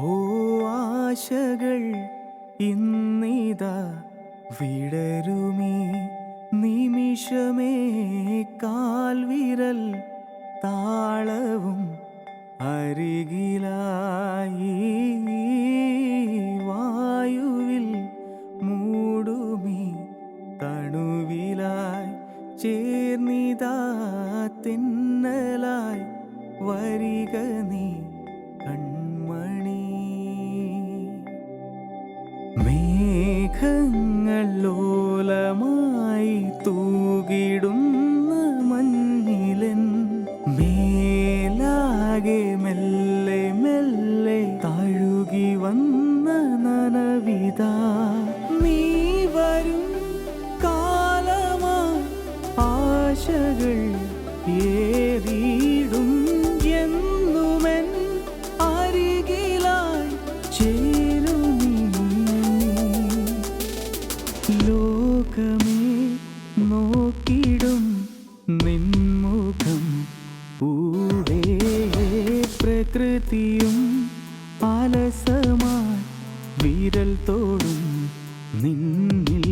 ഓ ആശകൾ ഇന്നിതാ വിടരുമീ നിമിഷമേ കാൽവിരൽ താളവും അരികിലായി വായുവിൽ മൂടുമീ തണുവിലായി ചേർന്നിതാ തെന്നലായി വരിക നീ കൺമണി. മേഘങ്ങൾ ലോലമായി തൂകിടുന്ന മഞ്ഞിലൻ മേലാകെ മെല്ലെ മെല്ലെ തഴുകി വന്ന നനവിതാ നീ വരും കാലമായി ആശകൾ ഏറിയിടും എന്നുമെൻ അരികിലായി ചേരുമീ. ലോകമേ നോക്കിടും നിൻമുഖം പൂവേ പ്രകൃതിയും അലസമായി വിരൽ തോടും നിന്നിൽ.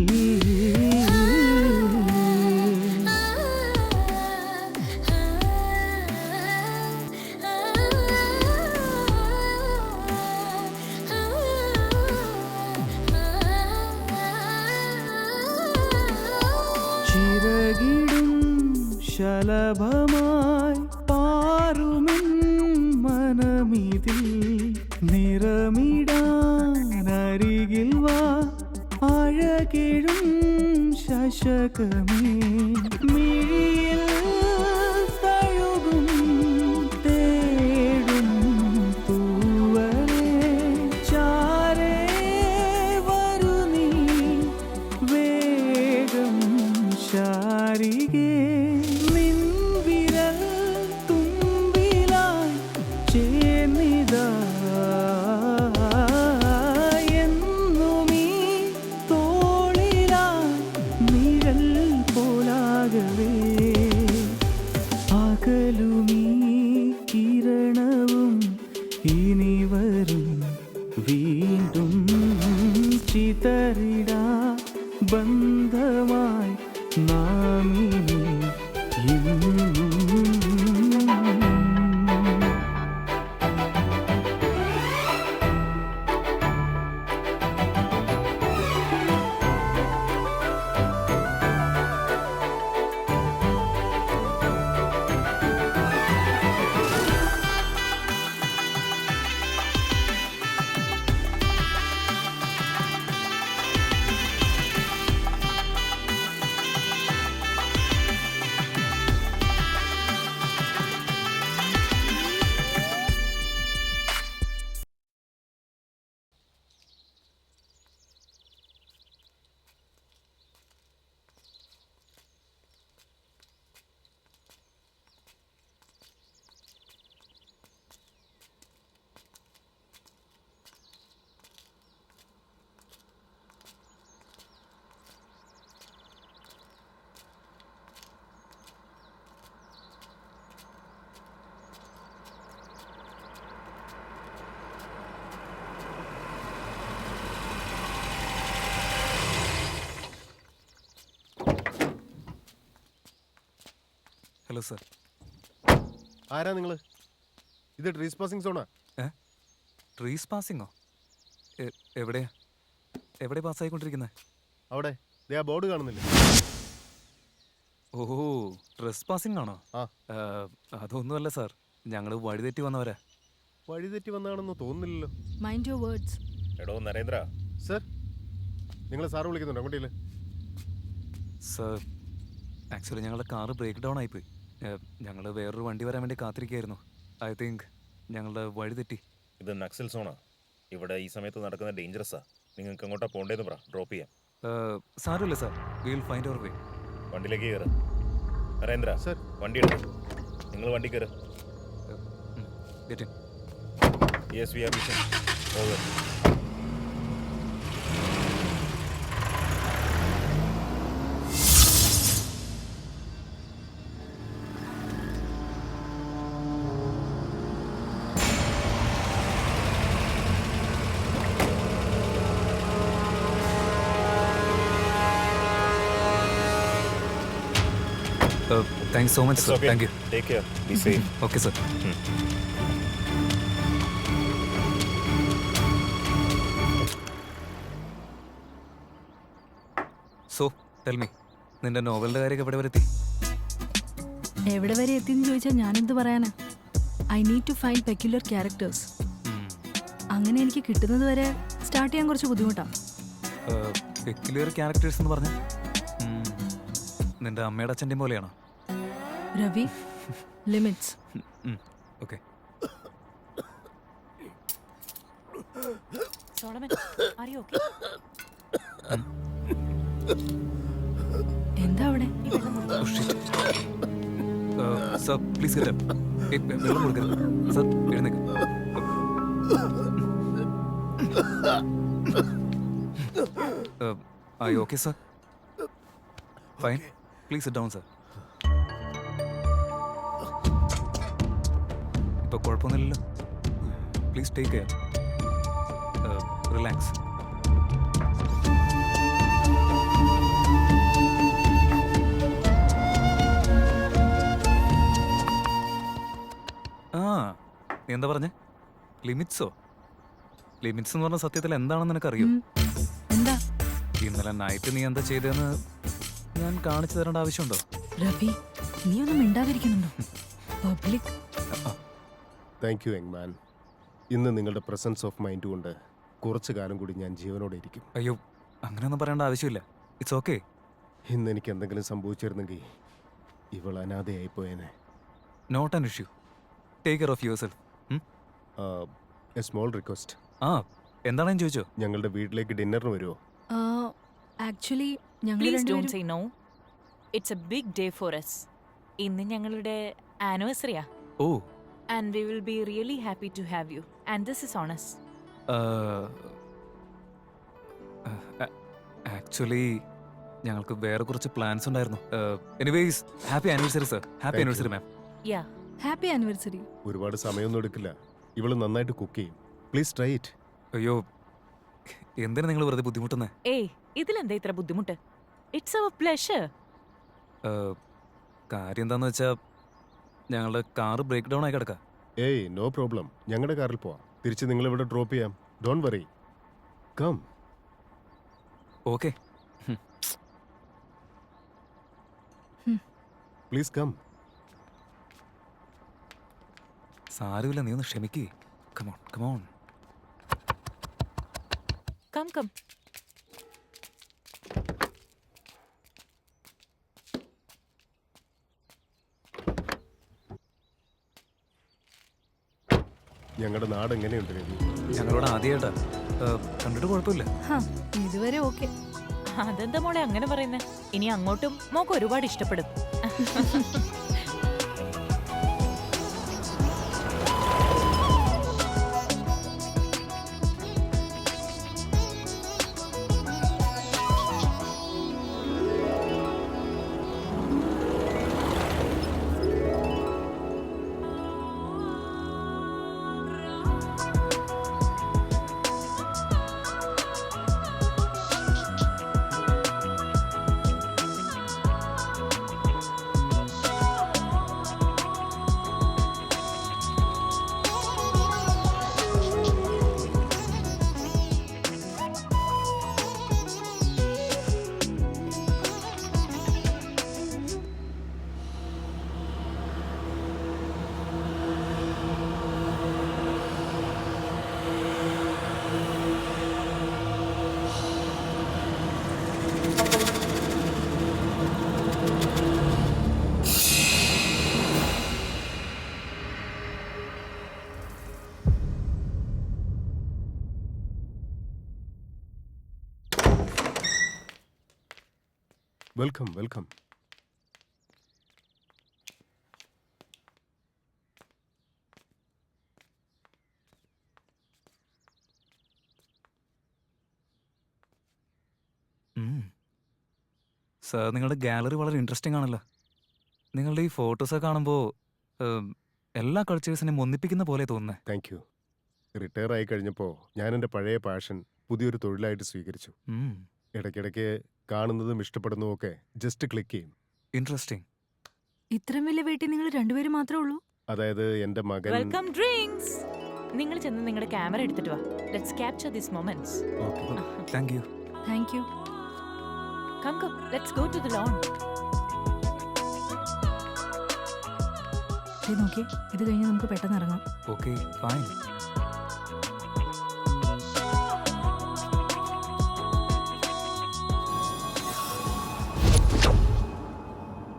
ചിറകിടും ശലഭമായി പാറുമെൻ മനമിതിൽ നിറമിടാനരികിൽ വാ അഴകിടും ശശകമേ. മിഴിയിൽ തഴുകും തേടും തൂവലേ ചാരേ വരൂ നീ വേഗം ശാരികേ. നിൻ വിരൽ തുമ്പിലായി ചേർന്നിതാ എന്നുമീ തോളിലായി നിഴൽ പോലാകവേ. അകലുമീ കിരണവും ഇനി വരും വീണ്ടും ചിതറിടാ ബന്ധമായി നാമിനി ഇന്നും. Hello sir. ആരാ നിങ്ങൾ? ഇത് ട്രീസ് പാസിംഗ് സോണാ. ട്രീസ് പാസിങ്ങോ? എവിടെയാ എവിടെ പാസ്സായിക്കൊണ്ടിരിക്കുന്നത്? അവിടെ ആ ബോർഡ് കാണുന്നില്ല? ഓ, ട്രെസ് പാസിംഗ് ആണോ? ആ. അതൊന്നുമല്ല സാർ, ഞങ്ങൾ വഴിതെറ്റി വന്നവരാ. വഴിതെറ്റി വന്നാണെന്ന് തോന്നുന്നില്ലല്ലോ. Mind your words. എടോ നരേന്ദ്ര. സർ, നിങ്ങൾ സാറ് വിളിക്കുന്നുണ്ടോ അങ്ങോട്ടില്ല? സർ, ആക്ച്വലി ഞങ്ങളുടെ കാറ് ബ്രേക്ക് ഡൗൺ ആയിപ്പോയി. ഞങ്ങൾ വേറൊരു വണ്ടി വരാൻ വേണ്ടി കാത്തിരിക്കുകയായിരുന്നു. ഐ തിങ്ക് ഞങ്ങളുടെ വഴി തെറ്റി. ഇത് നക്സൽ സോണാ. ഇവിടെ ഈ സമയത്ത് നടക്കുന്ന ഡേഞ്ചറസാ. നിങ്ങൾക്ക് എങ്ങോട്ടാ പോകേണ്ടതെന്ന് പറ, ഡ്രോപ്പ് ചെയ്യാം. സാരമില്ല sir, we will find our way. വണ്ടിയിലേക്ക് കയറ്. നരേന്ദ്ര സർ. വണ്ടി എടുക്കും. നിങ്ങൾ വണ്ടി കയറ്. Get in. Yes, we are mission. Over. Thanks so much sir. Thank you. Take care, be safe. Okay sir. So tell me, നിന്റെ നോവലിന്റെ കാര്യമൊക്കെ എവിടെ വരെ എത്തി? എവിടെ വരെ എത്തിയെന്ന് ചോദിച്ചാൽ ഞാനെന്ത് പറയാനാ? I need to find peculiar characters. അങ്ങനെ എനിക്ക് കിട്ടുന്നത് വരെ സ്റ്റാർട്ട് ചെയ്യാൻ കുറച്ച് ബുദ്ധിമുട്ടാണ്. പെക്യുലർ ക്യാരക്ടേഴ്സ് എന്ന് പറഞ്ഞാൽ നിന്റെ അമ്മയുടെ അച്ഛൻ്റെയും പോലെയാണോ? രവി, ലിമിറ്റ്സ്. ഓക്കെ. എന്താ അവിടെ? സർ പ്ലീസ് വെള്ളം കൊടുക്കരുത് സർ. എഴുന്നേക്ക്. Are you okay, sir? Fine. Please sit down, sir. ഇപ്പോൾ കുഴപ്പമൊന്നുമില്ലല്ലോ. Please take care. റിലാക്സ്. നീ എന്താ പറഞ്ഞേ? ലിമിറ്റ്സോ? ലിമിറ്റ്സ് എന്ന് പറഞ്ഞ സത്യത്തിൽ എന്താണെന്ന് നിനക്കറിയോ? എന്താ? ഇന്നലെ നൈറ്റ് നീ എന്താ ചെയ്തതെന്ന് ഞാൻ കാണിച്ചു തരേണ്ട ആവശ്യമുണ്ടോ? രവി, നീ ഒന്നും മിണ്ടാതിരിക്കുന്നുണ്ടോ? Public. Thank you young man. ഇന്ന് നിങ്ങളുടെ പ്രസൻസ് ഓഫ് മൈൻഡ് കൊണ്ട് കുറച്ചു കാലം കൂടി ഞാൻ ജീവനോടെ ഇരിക്കും. അയ്യോ, അങ്ങനെയൊന്നും പറയേണ്ട ആവശ്യമില്ല. It's okay. ഇന്ന് എനിക്ക് എന്തെങ്കിലും സംഭവിച്ചിരുന്നെങ്കിൽ ഇവൾ അനാഥയായി പോയേനെ. Not an issue. Take care of yourself. A small request. എന്താണെന്ന് ചോദിച്ചോ? ഞങ്ങളുടെ വീട്ടിലേക്ക് ഡിന്നറിന് വരുമോ? ആക്ച്വലി ഞങ്ങൾ Please don't രണ്ടുപേരും say no. It's a big day for us. ഇന്ന് ഞങ്ങളുടെ ആനിവേഴ്സറിയാ. ഓ, And we will be really happy to have you. And this is on us. Actually ഞങ്ങൾക്ക് വേറെ കുറച്ച് പ്ലാൻസ് ഉണ്ടായിരുന്നു. Anyways happy anniversary sir. Happy anniversary ma'am. Yeah. Happy anniversary. ഒരുപാട് സമയമൊന്നും എടുക്കില്ല. ഇവള് നന്നായിട്ട് കുക്ക് ചെയ്യും. Please try it. അയ്യോ, എന്തിനാ നിങ്ങൾ വെറുതെ ബുദ്ധിമുട്ടുന്നേ? ഏയ്, ഇതിലെന്താ ഇത്ര ബുദ്ധിമുട്ട്? It's our pleasure. കാര്യം എന്താന്ന് വെച്ചാൽ ഞങ്ങളുടെ കാറ് ബ്രേക്ക് ഡൗൺ ആയി കിടക്കാം. ഏയ് നോ പ്രോബ്ലം. ഞങ്ങളുടെ കാറിൽ പോവാം. തിരിച്ച് നിങ്ങൾ ഇവിടെ ഡ്രോപ്പ് ചെയ്യാം. Don't worry. Come. Okay. Please come. സാരമില്ല, നീ ഒന്ന് ക്ഷമിക്കേ. Come on come on. Come. ഞങ്ങളുടെ നാട് എങ്ങനെയുണ്ട് രവി? ഞങ്ങളോട് ആദ്യമായിട്ടാ. കണ്ടിട്ട് കുഴപ്പമില്ല. ഇതുവരെ ഓക്കെ. അതെന്താ മോളെ അങ്ങനെ പറയുന്നേ? ഇനി അങ്ങോട്ടും മോക്ക് ഒരുപാട് ഇഷ്ടപ്പെടും. Welcome welcome. സാർ, നിങ്ങളുടെ ഗാലറി വളരെ ഇൻട്രസ്റ്റിംഗ് ആണല്ലോ. നിങ്ങളുടെ ഈ ഫോട്ടോസൊക്കെ കാണുമ്പോൾ എല്ലാ കൾച്ചേഴ്സിനെയും ഒന്നിപ്പിക്കുന്ന പോലെ തോന്നുന്നത്. Thank you. റിട്ടയർ ആയി കഴിഞ്ഞപ്പോൾ ഞാൻ എൻ്റെ പഴയ പാഷൻ പുതിയൊരു തൊഴിലായിട്ട് സ്വീകരിച്ചു. ഇടയ്ക്കിടയ്ക്ക് കാണുന്നതും ഇഷ്ടപ്പെടുന്നതും ഒക്കെ ജസ്റ്റ് ക്ലിക്ക് ചെയ്യും. ഇൻട്രസ്റ്റിംഗ്. ഇത്രയും വലിയ വീട്ടിൽ നിങ്ങൾ രണ്ടുപേരും മാത്രമേ ഉള്ളൂ? അതായത് എൻ്റെ മകൻ. Welcome drinks. നിങ്ങൾ ചെന്ന് നിങ്ങളുടെ ക്യാമറ എടുത്തിട്ട് വാ. Let's capture these moments. Okay. Thank you. Thank you. Come come, let's go to the lawn. നോക്കി, ഇത് കഴിഞ്ഞ് നമുക്ക് പെട്ടെന്ന് ഇറങ്ങാം. Okay fine.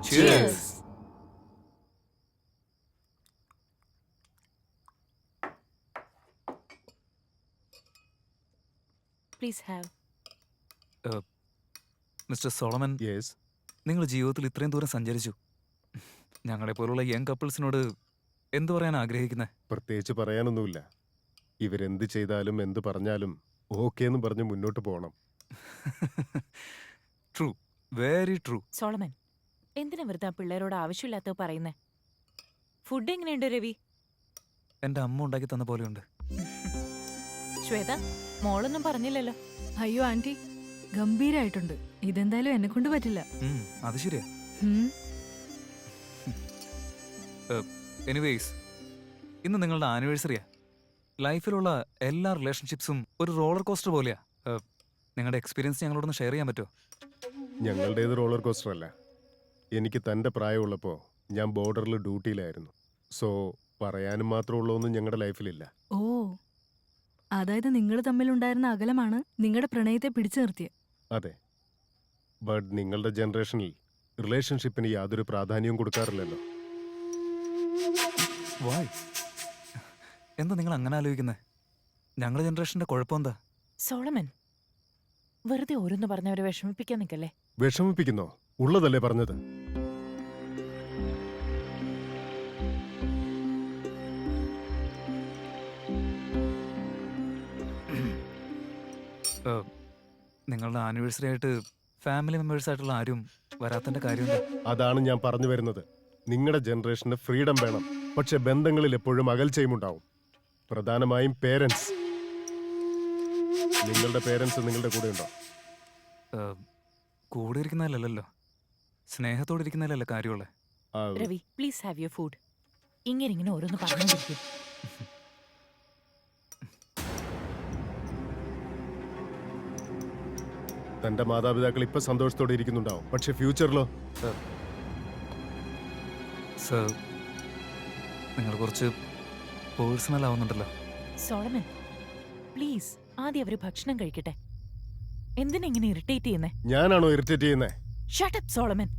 Cheers. Please have. Mister Solomon, yes. നിങ്ങൾ ജീവിതത്തിൽ ഇത്രയും ദൂരം സഞ്ചരിച്ചു. ഞങ്ങളെ പോലുള്ള യങ് കപ്പിൾസിനോട് എന്തു പറയാൻ ആഗ്രഹിക്കുന്നത്? പ്രത്യേകിച്ച് പറയാനൊന്നുമില്ല. ഇവരെന്ത് ചെയ്താലും എന്ത് പറഞ്ഞാലും ഓക്കെ എന്ന് പറഞ്ഞ് മുന്നോട്ട് പോകണം. True, very true. സോളമൻ, എന്തിനാ വെറുതെ ആ പിള്ളേരോട് ആവശ്യമില്ലാത്തത് പറയുന്നേ? ഫുഡ് എങ്ങനെയുണ്ട് രവി? എൻ്റെ അമ്മ ഉണ്ടാക്കി തന്ന പോലെയുണ്ട്. ശ്വേത, മോളൊന്നും പറഞ്ഞില്ലല്ലോ. അയ്യോ ആന്റി, ഗംഭീരായിട്ടുണ്ട്. ഇതെന്തായാലും എന്നെ കൊണ്ട് പറ്റില്ല. അത് ശരിയാ. ഉം. എനിവേയ്സ്, ഇന്ന് നിങ്ങളുടെ ആനിവേഴ്സറിയാ. ലൈഫിലുള്ള എല്ലാ റിലേഷൻഷിപ്സും ഒരു റോളർ കോസ്റ്റർ പോലെയാ. നിങ്ങളുടെ എക്സ്പീരിയൻസ് ഞങ്ങളോടൊന്ന് ഷെയർ ചെയ്യാൻ പറ്റുമോ? ഞങ്ങളുടേത് റോളർ കോസ്റ്റർ അല്ല. എനിക്ക് തൻ്റെ പ്രായമുള്ളപ്പോൾ ഞാൻ ബോർഡറിൽ ഡ്യൂട്ടിയിലായിരുന്നു. സോ പറയാനും മാത്രമുള്ളതൊന്നും ഞങ്ങളുടെ ലൈഫിലില്ല. ഓ, അതായത് നിങ്ങൾ തമ്മിലുണ്ടായിരുന്ന അകലമാണ് നിങ്ങളുടെ പ്രണയത്തെ പിടിച്ചു നിർത്തിയത്. അതെ. ബട്ട് നിങ്ങളുടെ ജനറേഷനിൽ റിലേഷൻഷിപ്പിന് യാതൊരു പ്രാധാന്യവും കൊടുക്കാറില്ലല്ലോ. വായ്, എന്താ നിങ്ങൾ അങ്ങനെ ആലോചിക്കുന്നത്? ഞങ്ങളുടെ ജനറേഷന്റെ കുഴപ്പമെന്താ? സോളമൻ, വെറുതെ ഓരോന്ന് പറഞ്ഞവരെ വിഷമിപ്പിക്കാൻ നിൽക്കല്ലേ. വിഷമിപ്പിക്കുന്നോ? ഉള്ളതല്ലേ പറഞ്ഞത്. നിങ്ങളുടെ ആനിവേഴ്സറി ആയിട്ട് ഫാമിലി മെമ്പേഴ്സ് ആയിട്ടുള്ള ആരും വരാത്തതിന്റെ കാര്യമുണ്ട്. അതാണ് ഞാൻ പറഞ്ഞു വരുന്നത്. നിങ്ങളുടെ ജനറേഷന് ഫ്രീഡം വേണം, പക്ഷെ ബന്ധങ്ങളിൽ എപ്പോഴും അകൽച്ചയുമുണ്ടാവും. പ്രധാനമായും പേരൻസ്. നിങ്ങളുടെ പേരൻസ് നിങ്ങളുടെ കൂടെ ഉണ്ടോ? കൂടെ ഇരിക്കുന്നതിലല്ലോ, സ്നേഹത്തോടെ ഇരിക്കുന്നതിലല്ല കാര്യമുള്ളേ. Ravi, please have your food. ഇങ്ങനെ ഓരോന്ന് പറഞ്ഞുകൊണ്ടിരിക്കും. തന്റെ മാതാപിതാക്കൾ ഇപ്പൊ സന്തോഷത്തോടെ ഇരിക്കുന്നുണ്ടാവും, പക്ഷെ ഫ്യൂച്ചറിലോ? സർ, നിങ്ങൾ കുറച്ച് പേഴ്സണൽ ആവുന്നുണ്ടല്ലോ. സോളമൻ, പ്ലീസ് ആദ്യം അവര് ഭക്ഷണം കഴിക്കട്ടെ. എന്തിനാ ഇങ്ങനെ ഇറിറ്റേറ്റ് ചെയ്യുന്നേ? ഞാനാണോ ഇറിറ്റേറ്റ് ചെയ്യുന്നേ? Shut up Solomon.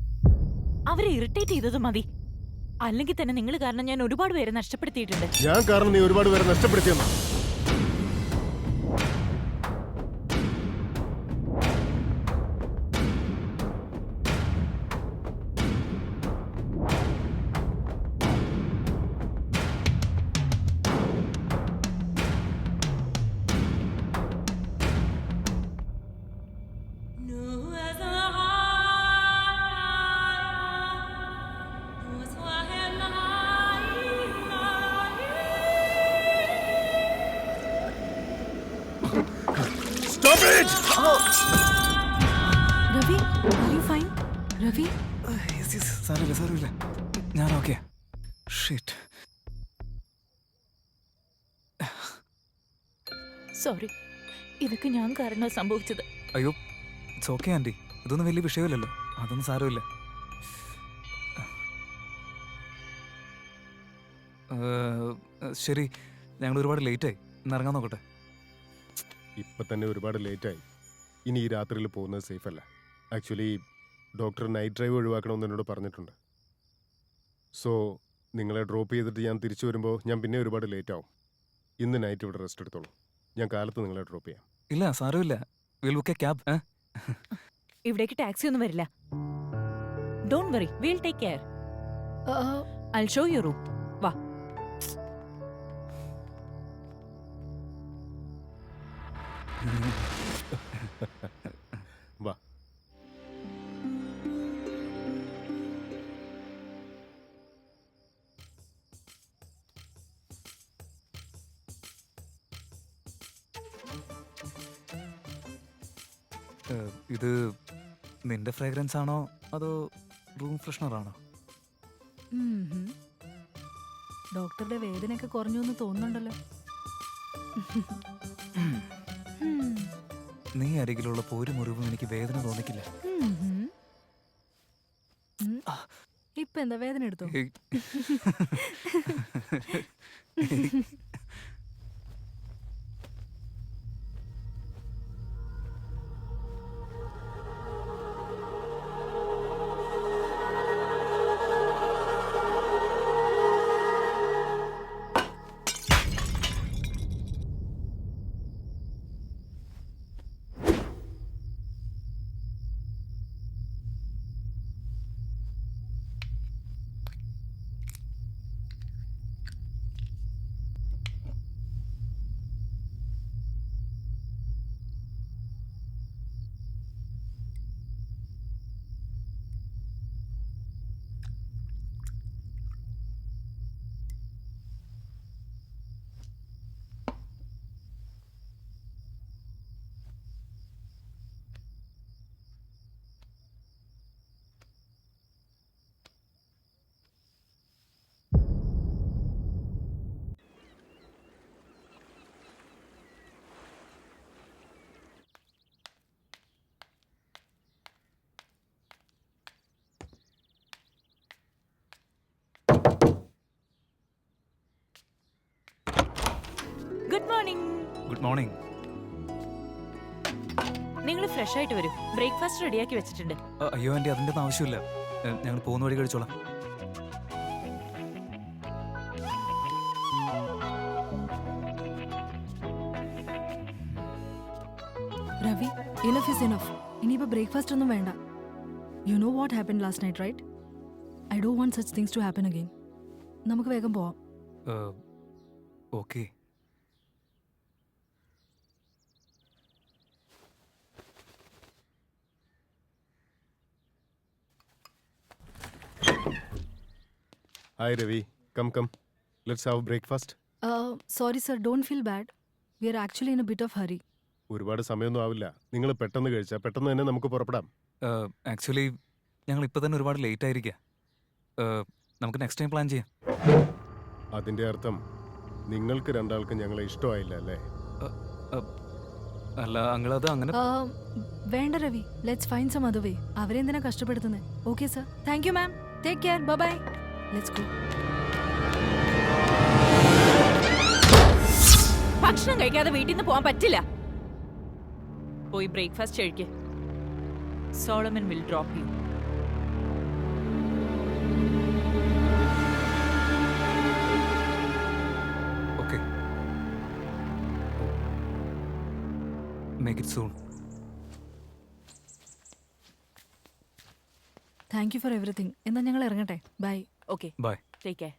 അവരെ ഇറിറ്റേറ്റ് ചെയ്തത് മതി. അല്ലെങ്കിൽ തന്നെ നിങ്ങൾ കാരണം ഞാൻ ഒരുപാട് പേരെ നഷ്ടപ്പെടുത്തിയിട്ടുണ്ട്. ഞാൻ കാരണം നീ ഒരുപാട് പേരെ നഷ്ടപ്പെടുത്തിയെന്നു. Ravi, are you fine? Ravi, സാരമില്ല സാരമില്ല, ഞാൻ ഓക്കെ. ഷിറ്റ്. സോറി, ഇതൊക്കെ ഞാൻ കാരണം സംഭവിച്ചത്. അയ്യോ, ഇറ്റ്സ് ഓക്കെ ആൻറ്റി. ഇതൊന്നും വലിയ വിഷയമില്ലല്ലോ. അതൊന്നും സാരമില്ല. ശരി, ഞങ്ങൾ ഒരുപാട് ലേറ്റായി. ഇന്ന് ഇറങ്ങാൻ നോക്കട്ടെ. ഇപ്പൊ തന്നെ ഒരുപാട് ലേറ്റായി. ഇനി ഈ രാത്രിയിൽ പോകുന്നത് സേഫ് അല്ല. ആക്ച്വലി ഡോക്ടർ നൈറ്റ് ഡ്രൈവ് ഒഴിവാക്കണമെന്ന് എന്നോട് പറഞ്ഞിട്ടുണ്ട്. സോ നിങ്ങളെ ഡ്രോപ്പ് ചെയ്തിട്ട് ഞാൻ തിരിച്ചു വരുമ്പോൾ ഞാൻ പിന്നെ ഒരുപാട് ലേറ്റ് ആവും. ഇന്ന് നൈറ്റ് ഇവിടെ റെസ്റ്റ് എടുത്തോളൂ. ഞാൻ കാലത്ത് നിങ്ങളെ ഡ്രോപ്പ് ചെയ്യാം. ഇല്ല സാരമില്ല, വിൽ ബുക്ക് എ ക്യാബ്. ഇവിടേക്ക് ടാക്സി ഒന്നും വരില്ല. Don't worry, will take care. I show you room. വാ. വാ. ഇത് നിന്റെ ഫ്രാഗ്രൻസ് ആണോ അതോ റൂം ഫ്രഷ്നർ ആണോ? ഡോക്ടറുടെ വേദനയൊക്കെ കുറഞ്ഞു എന്ന് തോന്നുന്നുണ്ടല്ലോ. നീ അരികിലുള്ളപ്പോൾ ഒരു മുറിവും എനിക്ക് വേദന തോന്നിക്കില്ല. ഇപ്പൊ എന്താ വേദന എടുത്തോ? ഏയ്. Good morning. Good morning. നിങ്ങൾ ഫ്രഷ് ആയിട്ട് വരൂ. ബ്രേക്ക്ഫാസ്റ്റ് റെഡിയാക്കി വെച്ചിട്ടുണ്ട്. അയ്യോ ആൻറ്റി, അതിൻ്റെ ഒന്നും ആവശ്യമില്ല. ഞങ്ങൾ പോകുന്ന വഴി കഴിച്ചോളാം. Ravi, enough is enough. ഇനിയിപ്പോ ബ്രേക്ക്ഫാസ്റ്റ് ഒന്നും വേണ്ട. You know what happen last night, right? I don't want such things to happen again. നമുക്ക് വേഗം പോവാം. Okay. Hi Ravi, come let's have breakfast. Sorry sir, don't feel bad. We are actually in a bit of hurry. ഒരുപാട് സമയമൊന്നും ആവില്ല. നിങ്ങൾ പെട്ടെന്ന് കഴിച്ചാൽ പെട്ടെന്ന് തന്നെ നമുക്ക് പുറപ്പെടാം. ആക്ച്വലി ഞങ്ങൾ ഇപ്പോൾ തന്നെ ഒരുപാട് ലേറ്റ് ആയിരിക്കുക. നമുക്ക് നെക്സ്റ്റ് ടൈം പ്ലാൻ ചെയ്യാം. അതിന്റെ അർത്ഥം നിങ്ങൾക്ക് രണ്ടാൾക്കും ഞങ്ങളെ ഇഷ്ടമായില്ല അല്ലേ? അല്ല അങ്കിൾ, അത് അങ്ങനെ. വേണ്ട Ravi, let's find some other way. അവരെ എന്തിനാ കഷ്ടപ്പെടുത്തുന്നത്? Okay sir, thank you ma'am. Take care, bye bye. Let's go. ഭക്ഷണം കഴിക്കാതെ വീട്ടിൽ നിന്ന് പോകാൻ പറ്റില്ല. പോയി ബ്രേക്ക്ഫാസ്റ്റ് കഴിക്ക്. Solomon will drop you. Okay, make it soon. Thank you for everything. എന്നാ ഞങ്ങൾ ഇറങ്ങട്ടെ. Bye. Okay, bye. Take care.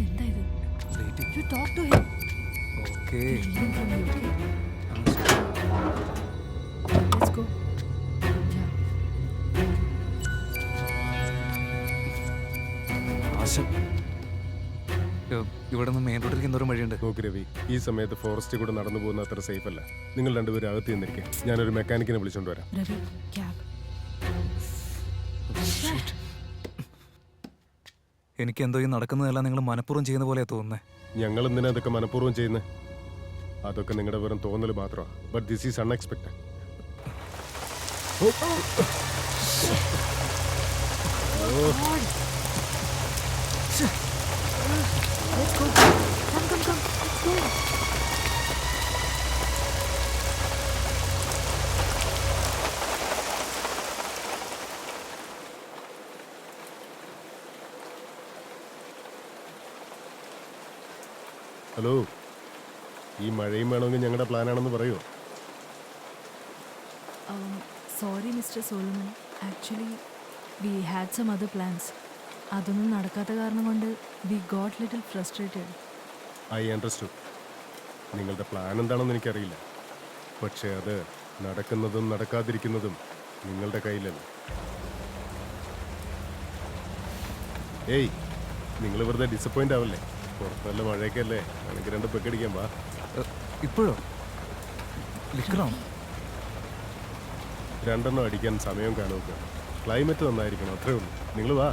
എന്താ ഇത്? Late. You talk to him. Okay. Leaving from you, okay? Let's go. Yeah. ആശം. ഇവിടെ നിന്ന് main റോഡിലേക്ക് എന്തോരം വഴിയുണ്ട്? നോക്ക് രവി, ഈ സമയത്ത് ഫോറസ്റ്റ് കൂടെ നടന്നു പോകുന്ന അത്ര സേഫ് അല്ല. നിങ്ങൾ രണ്ടുപേരും അകത്ത് നിന്നിരിക്കുക. ഞാനൊരു മെക്കാനിക്കിനെ വിളിച്ചോണ്ട് വരാം. രവി, cab. എനിക്ക് എന്തോ ഈ നടക്കുന്നതെല്ലാം നിങ്ങൾ മനഃപൂർവ്വം ചെയ്യുന്ന പോലെയാ തോന്നുന്നത്. ഞങ്ങൾ എന്തിനാ അതൊക്കെ മനഃപൂർവ്വം ചെയ്യുന്നത്? അതൊക്കെ നിങ്ങളുടെ വെറും തോന്നൽ മാത്രമാണ്. But this is unexpected. God. Let's go. Come. Let's go. Hello, ഈ മഴയും വേണമെങ്കിൽ ഞങ്ങളുടെ പ്ലാനാണെന്ന് പറയുമോ? Sorry mister Solomon, actually we had some other plans. അതൊന്നും നടക്കാത്ത കാരണം കൊണ്ട് we got little frustrated. I understood. നിങ്ങളുടെ പ്ലാൻ എന്താണെന്ന് എനിക്കറിയില്ല. പക്ഷേ അത് നടക്കുന്നതും നടക്കാതിരിക്കുന്നതും നിങ്ങളുടെ കയ്യിലല്ല. ഏയ്, നിങ്ങൾ വെറുതെ ഡിസപ്പോയിൻ്റ് ആവല്ലേ? പുറത്ത് നല്ല മഴയൊക്കെ അല്ലേ, എനിക്ക് 2 പെക്കടിക്കാൻ വാ. ഇപ്പോഴോ? ലിക്കറോ? 2 അടിക്കാൻ സമയം കാണുമൊക്കെ. ക്ലൈമറ്റ് നന്നായിരിക്കണം, അത്രേ ഉള്ളൂ. നിങ്ങൾ വാ.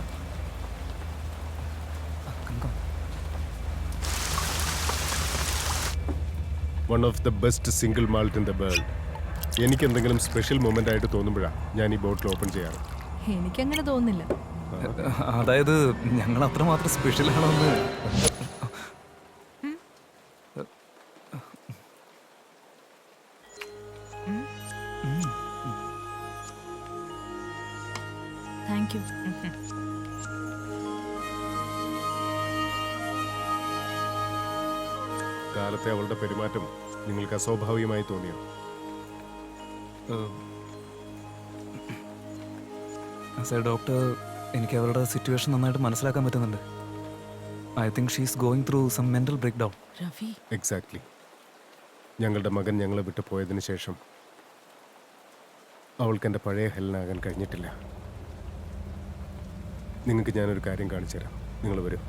One of the best single malt in the world. എനിക്ക് എന്തെങ്കിലും സ്പെഷ്യൽ മൊമെൻ്റ് ആയിട്ട് തോന്നുമ്പോഴാണ് ഞാൻ ഈ ബോട്ടിൽ ഓപ്പൺ ചെയ്യാറ്. എനിക്കങ്ങനെ തോന്നുന്നില്ല. അതായത് ഞങ്ങൾ അത്രമാത്രം സ്പെഷ്യൽ ആണെന്ന്. Thank you. കാലത്തെ അവളുടെ പെരുമാറ്റം നിങ്ങൾക്ക് അസ്വാഭാവികമായി തോന്നിയോ? ഡോക്ടർ, എനിക്ക് അവരുടെ സിറ്റുവേഷൻ നന്നായിട്ട് മനസ്സിലാക്കാൻ പറ്റുന്നുണ്ട്. I think she is going through some mental breakdown. Ravi, exactly. ഞങ്ങളുടെ മകൻ ഞങ്ങളെ വിട്ടു പോയതിന് ശേഷം അവൾക്ക് എൻ്റെ പഴയ ഹെലനാകാൻ കഴിഞ്ഞിട്ടില്ല. നിങ്ങൾക്ക് ഞാനൊരു കാര്യം കാണിച്ചു തരാം. നിങ്ങൾ വരൂ.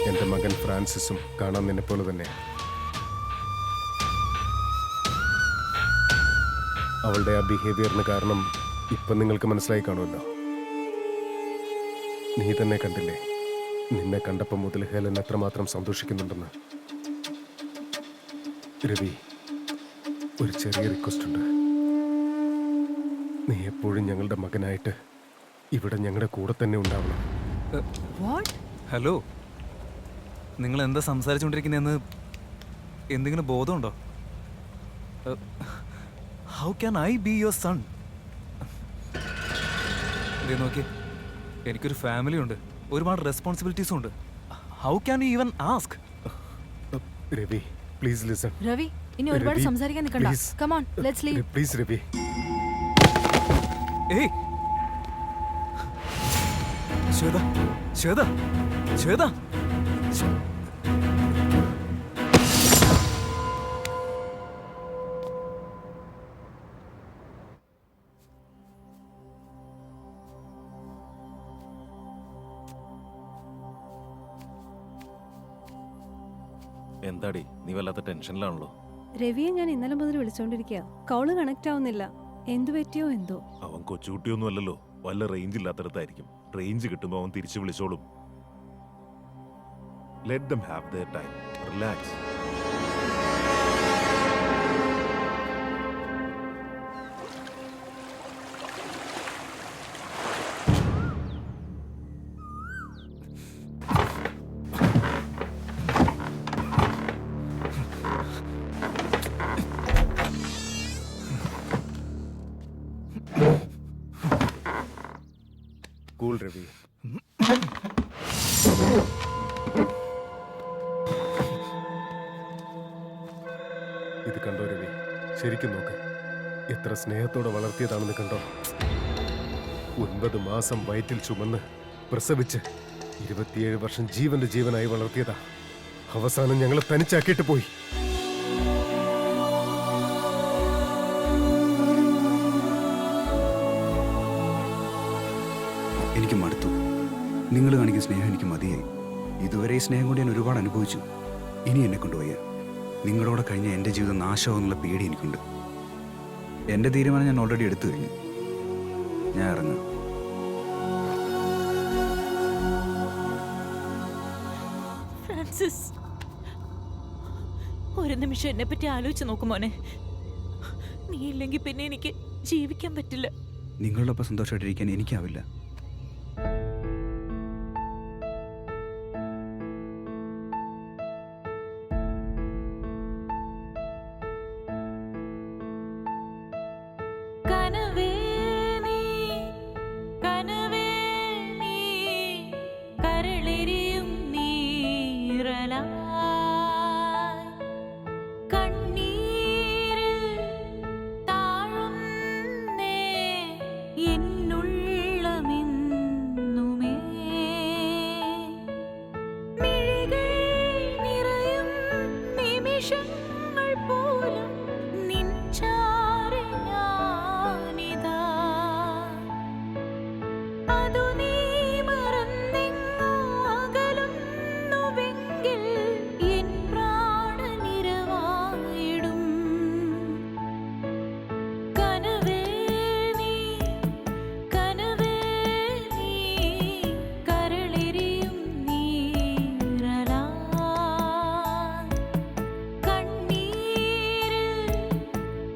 എൻ്റെ മകൻ ഫ്രാൻസിസും കാണാൻ നിന്നെപ്പോലെ തന്നെ. അവളുടെ ആ ബിഹേവിയറിന് കാരണം ഇപ്പം നിങ്ങൾക്ക് മനസ്സിലായി കാണുമല്ലോ. നീ തന്നെ കണ്ടില്ലേ, നിന്നെ കണ്ടപ്പോൾ മുതൽ ഹെലൻ എത്രമാത്രം സന്തോഷിക്കുന്നുണ്ടെന്ന്. രവി, ഒരു ചെറിയ റിക്വസ്റ്റ് ഉണ്ട്. നീ എപ്പോഴും ഞങ്ങളുടെ മകനായിട്ട് ഇവിടെ ഞങ്ങളുടെ കൂടെ തന്നെ ഉണ്ടാവണം. വാട്ട്? ഹലോ, നിങ്ങൾ എന്താ സംസാരിച്ചുകൊണ്ടിരിക്കുന്നതെന്ന് എന്തെങ്കിലും ബോധമുണ്ടോ? How can I be your son? ഇതേ നോക്കി, എനിക്കൊരു ഫാമിലി ഉണ്ട്, ഒരുപാട് റെസ്പോൺസിബിലിറ്റീസും ഉണ്ട്. How can you even ask? Ravi, please listen. Ravi, ഇനി ഒരുപാട് രവി, സംസാരിക്കാൻ നിൽക്കണ്ട. please. Come on, let's leave. Please Ravi. ഏയ് ശ്വേത, ശ്വേത, ശ്വേത. എന്താടി, നീ വല്ലാത്ത ടെൻഷനിലാണല്ലോ. രവിയെ ഞാൻ ഇന്നലെ മുതൽ വിളിച്ചോണ്ടിരിക്കുക. കോള് കണക്ട് ആവുന്നില്ല. എന്തു പറ്റിയോ എന്തോ. അവൻ കൊച്ചുകുട്ടിയൊന്നും അല്ലല്ലോ, വല്ല റേഞ്ച് ഇല്ലാത്തടത്തായിരിക്കും. റേഞ്ച് കിട്ടുമ്പോൾ അവൻ തിരിച്ചു വിളിച്ചോളും. Let them have their time. Relax. Cool Ravi. ഇത് കണ്ടോ രവി, ശരിക്കും നോക്ക്. എത്ര സ്നേഹത്തോടെ വളർത്തിയതാണെന്ന് കണ്ടോ. 9 മാസം വയറ്റിൽ ചുമന്ന് പ്രസവിച്ച് 27 വർഷം ജീവന്റെ ജീവനായി വളർത്തിയതാ. അവസാനം ഞങ്ങളെ തനിച്ചാക്കിയിട്ട് പോയി. എനിക്ക് മടുത്തു. നിങ്ങൾ കാണിക്കുന്ന സ്നേഹം എനിക്ക് മതിയായി. ഇതുവരെ ഈ സ്നേഹം കൊണ്ട് ഞാൻ ഒരുപാട് അനുഭവിച്ചു. ഇനി എന്നെ കൊണ്ടുപോയ നിങ്ങളോടെ കഴിഞ്ഞ എൻ്റെ ജീവിതം നാശമാകുന്നുള്ള പേടി എനിക്കുണ്ട്. എൻ്റെ തീരുമാനം ഞാൻ ഓൾറെഡി എടുത്തു കഴിഞ്ഞു. ഞാൻ ഇറങ്ങാം. ഫ്രാൻസിസ്, ഒരു നിമിഷം എന്നെ പറ്റി ആലോചിച്ച് നോക്കും മോനെ. നീ ഇല്ലെങ്കിൽ പിന്നെ എനിക്ക് ജീവിക്കാൻ പറ്റില്ല. നിങ്ങളോടൊപ്പം സന്തോഷമായിട്ടിരിക്കാൻ എനിക്കാവില്ല. കനവേ നീ, കനവേ നീ, കരളെരിയും നീറലായി കണ്ണീരിൽ താഴുന്നേ എന്നുള്ളമെന്നുമേ. മിഴികൾ നിറയും നിമിഷങ്ങൾ പോലും നിൻ ചാരെ ഞാനിതാ. അതു നീ മറന്നെങ്ങോ അകലുന്നുവെങ്കിൽ എൻ പ്രാണനിരവായിടും. കനവേ നീ, കനവേ നീ, കരളെരിയും നീറലായി കണ്ണീരിൽ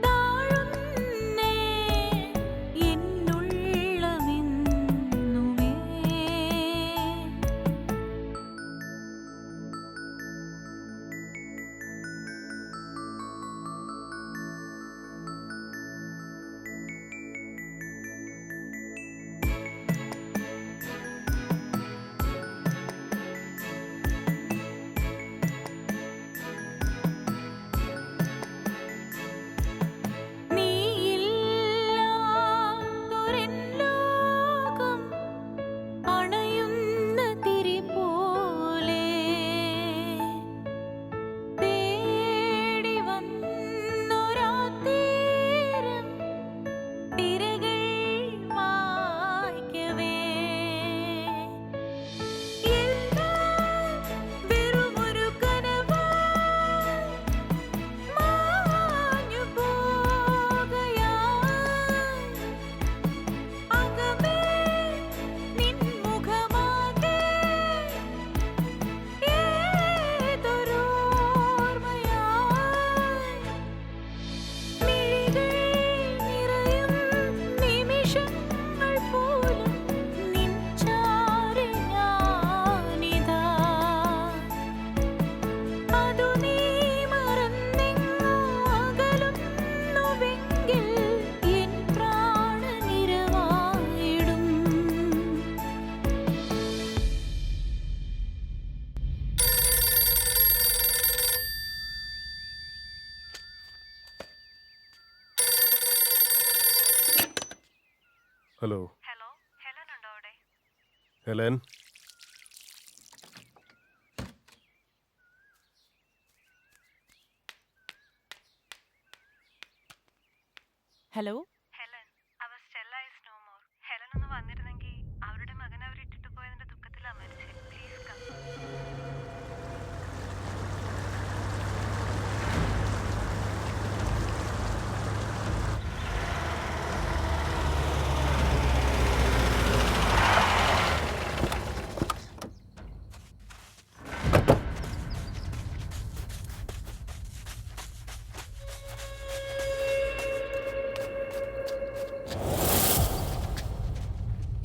താഴുന്നേ എന്നുള്ളമെന്നുമേ. നീയില്ലാത്തൊരെൻ ലോകം അണയുന്ന തിരി പോലെ തേടി വന്നൊരാ തീരം തിരകൾ മായ്ക്കവേ. എല്ലാം വെറുമൊരു കനവായി മാഞ്ഞു പോകയായി. അകമേ നിൻ മുഖമാകെ ഏതൊരോർമ്മയായി. മിഴികൾ നിറയും നിമിഷങ്ങൾ പോലും നിൻ ചാരെ ഞാനിതാ. അതു നീ മറന്നെങ്ങോ അകലുന്നുവെങ്കിൽ എൻ പ്രാണനിരവായിടും. ഹലോ ഹലോ, ഹെലൻ ഉണ്ടോ അവിടെ? ഹെലൻ. ഹലോ, ഹെലൻ, അവർ Stella is no more. Helen ഒന്ന് വന്നിരുന്നെങ്കിൽ അവരുടെ മകൻ അവരിട്ടിട്ട് പോയതിന്റെ ദുഃഖത്തിലാ മരിച്ചത്. Please come.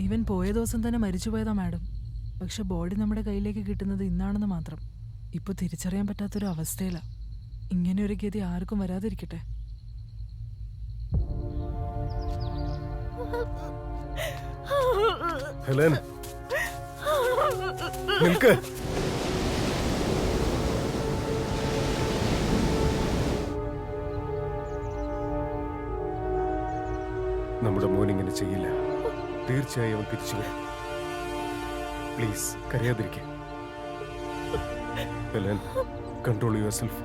ഇവൻ പോയ ദിവസം തന്നെ മരിച്ചുപോയതാ മാഡം. പക്ഷെ ബോഡി നമ്മുടെ കയ്യിലേക്ക് കിട്ടുന്നത് ഇന്നാണെന്ന് മാത്രം. ഇപ്പോൾ തിരിച്ചറിയാൻ പറ്റാത്തൊരു അവസ്ഥയിലാണ്. ഇങ്ങനെ ഒരു ഗതി ആർക്കും വരാതിരിക്കട്ടെ. ഹെലൻ, നിൽക്ക്. നമ്മുടെ മോൻ ഇങ്ങനെ ചെയ്യില്ല. തീർച്ചയായും അവൻ തിരിച്ചു വരും. പ്ലീസ് കരയാതിരിക്കാൻ. Helen, control yourself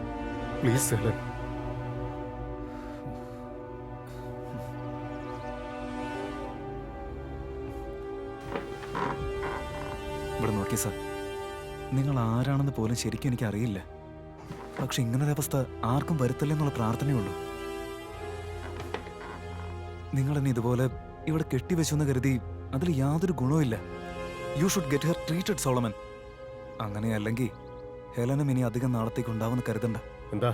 please. Helen, ഇവിടെ നോക്കി സാർ, നിങ്ങൾ ആരാണെന്ന് പോലും ശരിക്കും എനിക്ക് അറിയില്ല. പക്ഷെ ഇങ്ങനൊരു അവസ്ഥ ആർക്കും വരുത്തില്ലെന്നുള്ള പ്രാർത്ഥനയുള്ളൂ. നിങ്ങൾ എന്നെ ഇതുപോലെ ഇവിടെ കെട്ടിവെച്ചു എന്ന് കരുതി അതിൽ യാതൊരു ഗുണവുമില്ല. You should get her treated, Solomon. അങ്ങനെയല്ലെങ്കിൽ ഹെലനും ഇനി അധികം നാളത്തേക്ക് ഉണ്ടാവുമെന്ന് കരുതണ്ട. എന്താ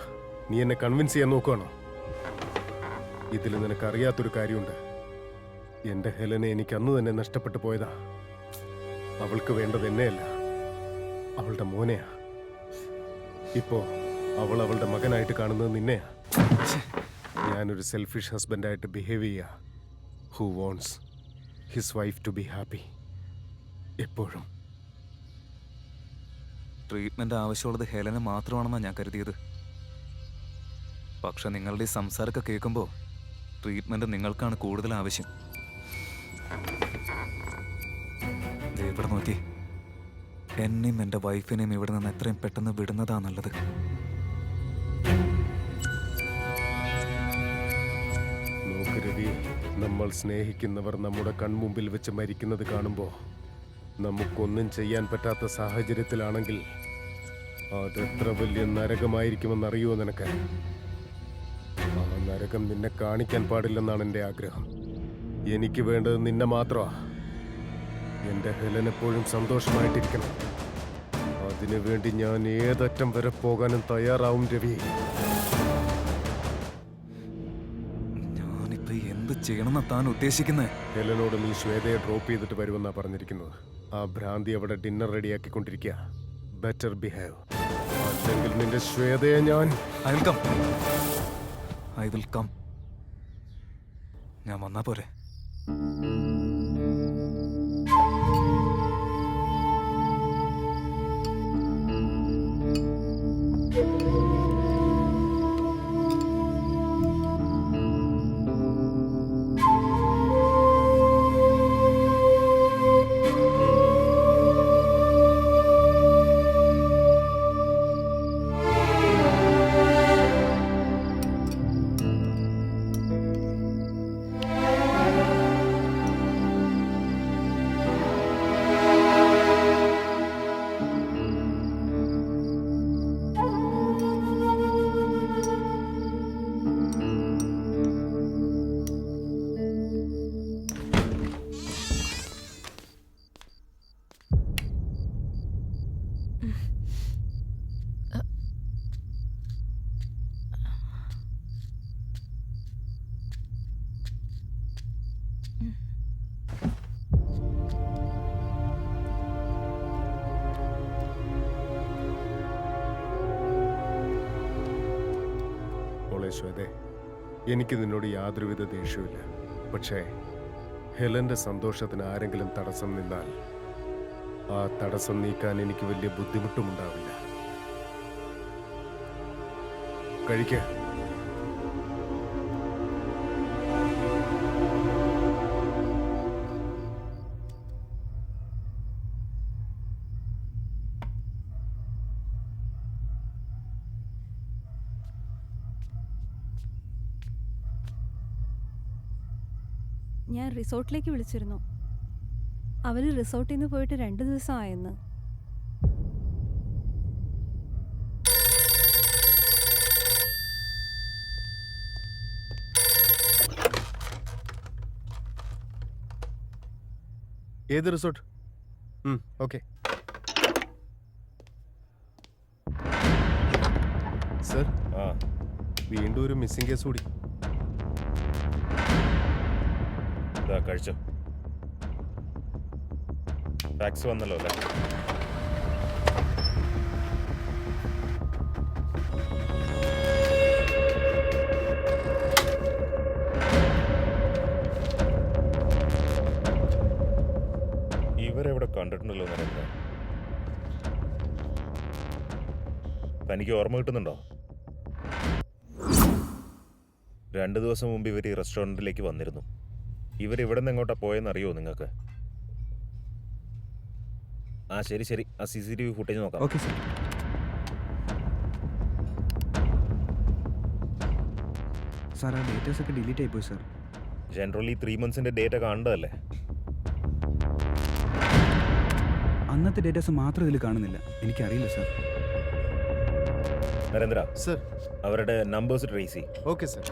നീ എന്നെ കൺവിൻസ് ചെയ്യാൻ നോക്കുകയാണോ? ഇതിൽ നിനക്കറിയാത്തൊരു കാര്യമുണ്ട്. എൻ്റെ ഹെലനെ എനിക്ക് അന്ന് തന്നെ നഷ്ടപ്പെട്ടു പോയതാ. അവൾക്ക് വേണ്ടത് എന്നെയല്ല, അവളുടെ മോനെയാ. ഇപ്പോ അവൾ അവളുടെ മകനായിട്ട് കാണുന്നത് നിന്നെയാ. ഞാനൊരു സെൽഫിഷ് ഹസ്ബൻഡായിട്ട് ബിഹേവ് ചെയ്യുക. Who wants his wife to be happy എപ്പോഴും. ട്രീറ്റ്മെന്റ് ആവശ്യമുള്ളത് ഹെലന് മാത്രമാണെന്നാണ് ഞാൻ കരുതിയത്. പക്ഷെ നിങ്ങളുടെ ഈ സംസാരമൊക്കെ കേൾക്കുമ്പോൾ ട്രീറ്റ്മെന്റ് നിങ്ങൾക്കാണ് കൂടുതൽ ആവശ്യം. ദേ ഇവിടെ നോക്കി, എന്നെയും എൻ്റെ വൈഫിനെയും ഇവിടെ നിന്ന് എത്രയും പെട്ടെന്ന് വിടുന്നതാ നല്ലത്. നോക്ക് രവി, നമ്മൾ സ്നേഹിക്കുന്നവർ നമ്മുടെ കൺമുമ്പിൽ വെച്ച് മരിക്കുന്നത് കാണുമ്പോൾ നമുക്കൊന്നും ചെയ്യാൻ പറ്റാത്ത സാഹചര്യത്തിലാണെങ്കിൽ അതെത്ര വലിയ നരകമായിരിക്കുമെന്നറിയുമോ നിനക്ക്? ആ നരകം നിന്നെ കാണിക്കാൻ പാടില്ലെന്നാണ് എൻ്റെ ആഗ്രഹം. എനിക്ക് വേണ്ടത് നിന്നെ മാത്രമാ. എൻ്റെ ഹെലൻ എപ്പോഴും സന്തോഷമായിട്ടിരിക്കണം. അതിനുവേണ്ടി ഞാൻ ഏതറ്റം വരെ പോകാനും തയ്യാറാവും രവി. ഞാനിപ്പോ എന്ത് ചെയ്യണമെന്നാ താൻ ഉദ്ദേശിക്കുന്നത്? ഹെലനോട് നീ ശ്വേതയെ ഡ്രോപ്പ് ചെയ്തിട്ട് വരുമെന്നാ പറഞ്ഞിരിക്കുന്നത്. ആ ഭ്രാന്തി അവിടെ ഡിന്നർ റെഡിയാക്കിക്കൊണ്ടിരിക്കുക. ബെറ്റർ ബിഹേവ്, അല്ലെങ്കിൽ നിന്റെ ശ്വേതയെ ഞാൻ ഐ വിൽ കം. ഞാൻ വന്നാ പോരെ? ശ്വേതേ, എനിക്ക് നിന്നോട് യാതൊരുവിധ ദേഷ്യവുമില്ല. പക്ഷേ ഹെലന്റെ സന്തോഷത്തിന് ആരെങ്കിലും തടസ്സം നിന്നാൽ ആ തടസ്സം നീക്കാൻ എനിക്ക് വലിയ ബുദ്ധിമുട്ടുമുണ്ടാവില്ല. കഴിക്ക. ഞാൻ റിസോർട്ടിലേക്ക് വിളിച്ചിരുന്നു. അവർ റിസോർട്ടിൽ നിന്ന് പോയിട്ട് 2 ദിവസം ആയെന്ന്. ഏത് റിസോർട്ട്? Okay sir. വീണ്ടും ഒരു മിസ്സിംഗ് കേസ് കൂടി. കഴിച്ചോ? ടാക്സ് വന്നല്ലോ അല്ലേ? ഇവരെവിടെ കണ്ടിട്ടുണ്ടല്ലോ നരേന്ദ്ര. തനിക്ക് ഓർമ്മ കിട്ടുന്നുണ്ടോ? 2 ദിവസം മുമ്പ് ഇവർ ഈ റെസ്റ്റോറൻറ്റിലേക്ക് വന്നിരുന്നു. ഇവരിവിടെ നിന്ന് എങ്ങോട്ടാ പോയെന്ന് അറിയോ നിങ്ങൾക്ക്? ആ ശരി ശരി, ആ CCTV ഫുട്ടേജ് നോക്കാം. Okay sir. സാർ ആ ഡേറ്റാസ് ഒക്കെ ഡിലീറ്റ് ആയിപ്പോയി സാർ. ജനറലി 3 months ഡേറ്റ കാണേണ്ടതല്ലേ? അന്നത്തെ ഡേറ്റാസ് മാത്രം ഇതിൽ കാണുന്നില്ല. എനിക്കറിയില്ല സർ. നരേന്ദ്ര സർ. അവരുടെ നമ്പേഴ്സ് ട്രേസ് ചെയ്യും. Okay sir.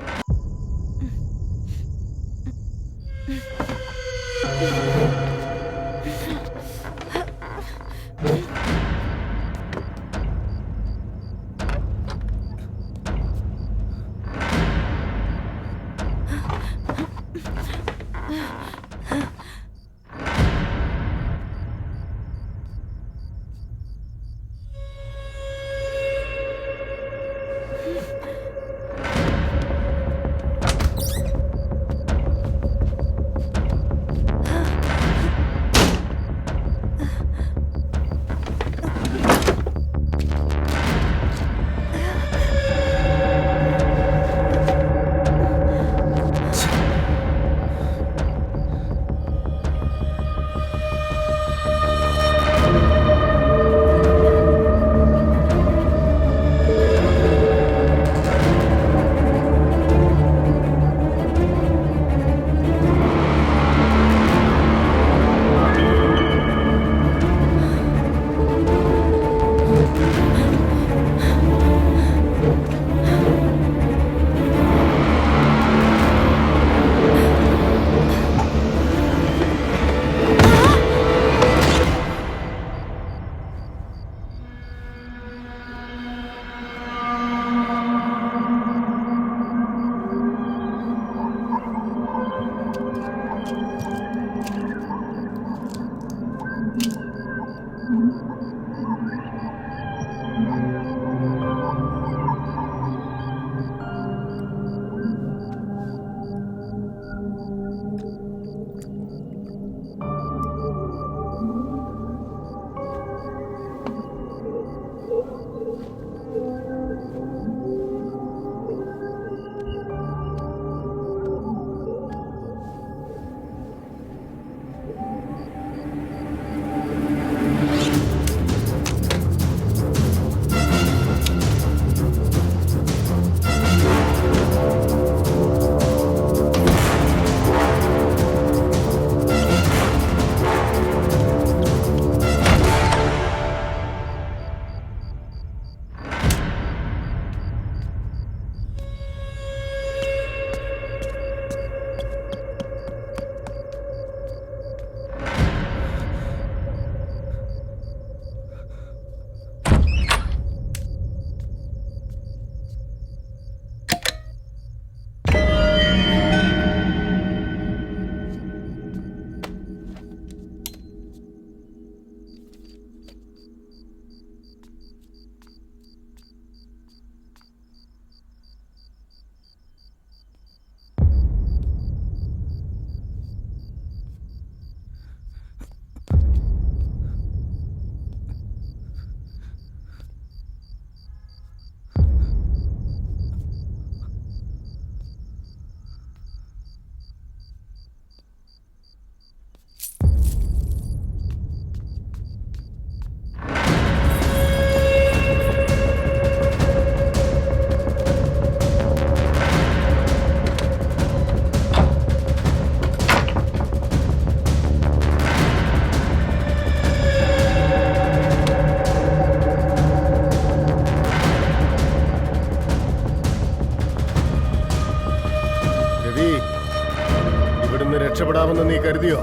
രക്ഷപ്പെടാമെന്ന് നീ കരുതിയോ?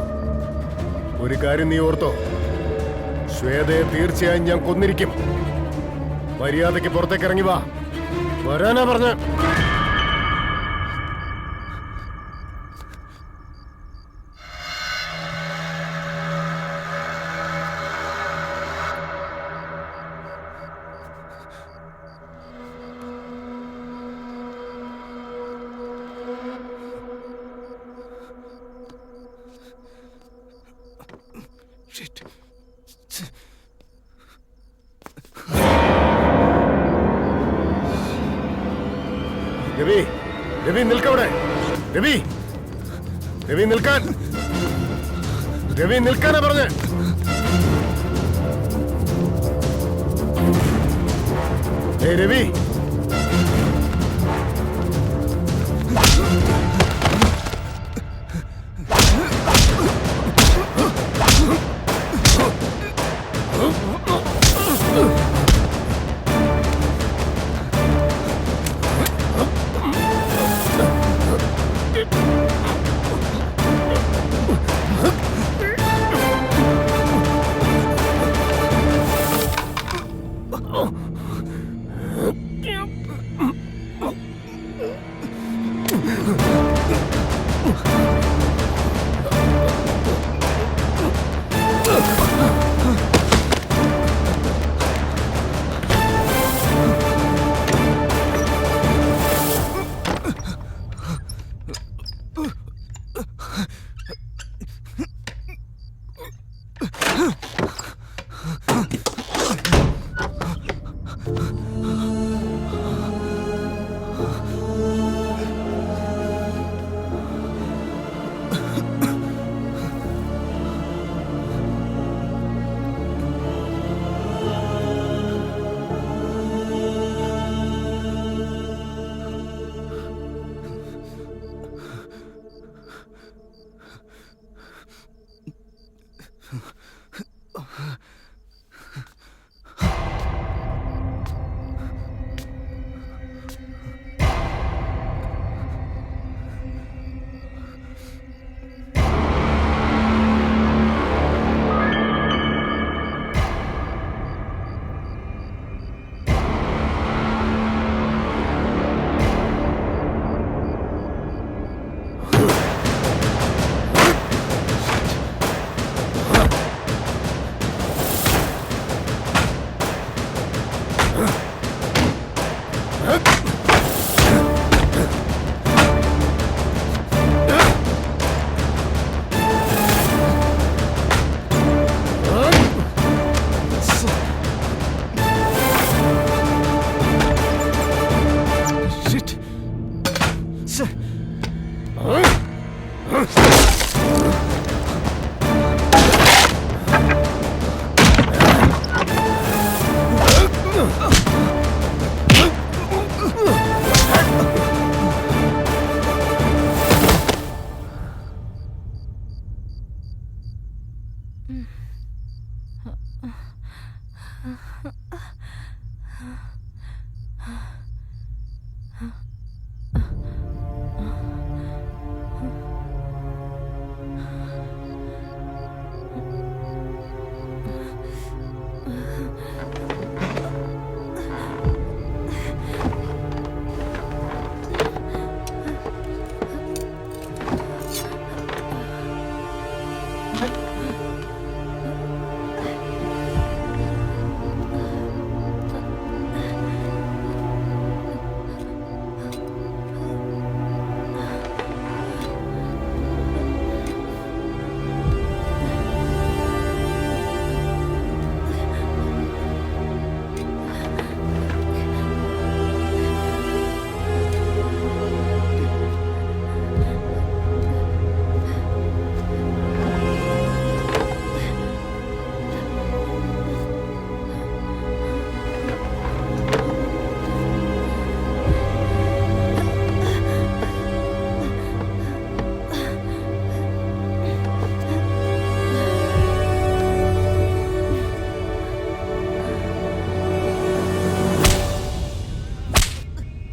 ഒരു കാര്യം നീ ഓർത്തോ, ശ്വേതയെ തീർച്ചയായും ഞാൻ കൊന്നിരിക്കും. മര്യാദയ്ക്ക് പുറത്തേക്ക് ഇറങ്ങി വാ. വരാനാ പറഞ്ഞ. രവി, രവി നിൽക്കവിടെ. രവി, രവി നിൽക്കാൻ. രവി നിൽക്കാനാ പറഞ്ഞ. രവി,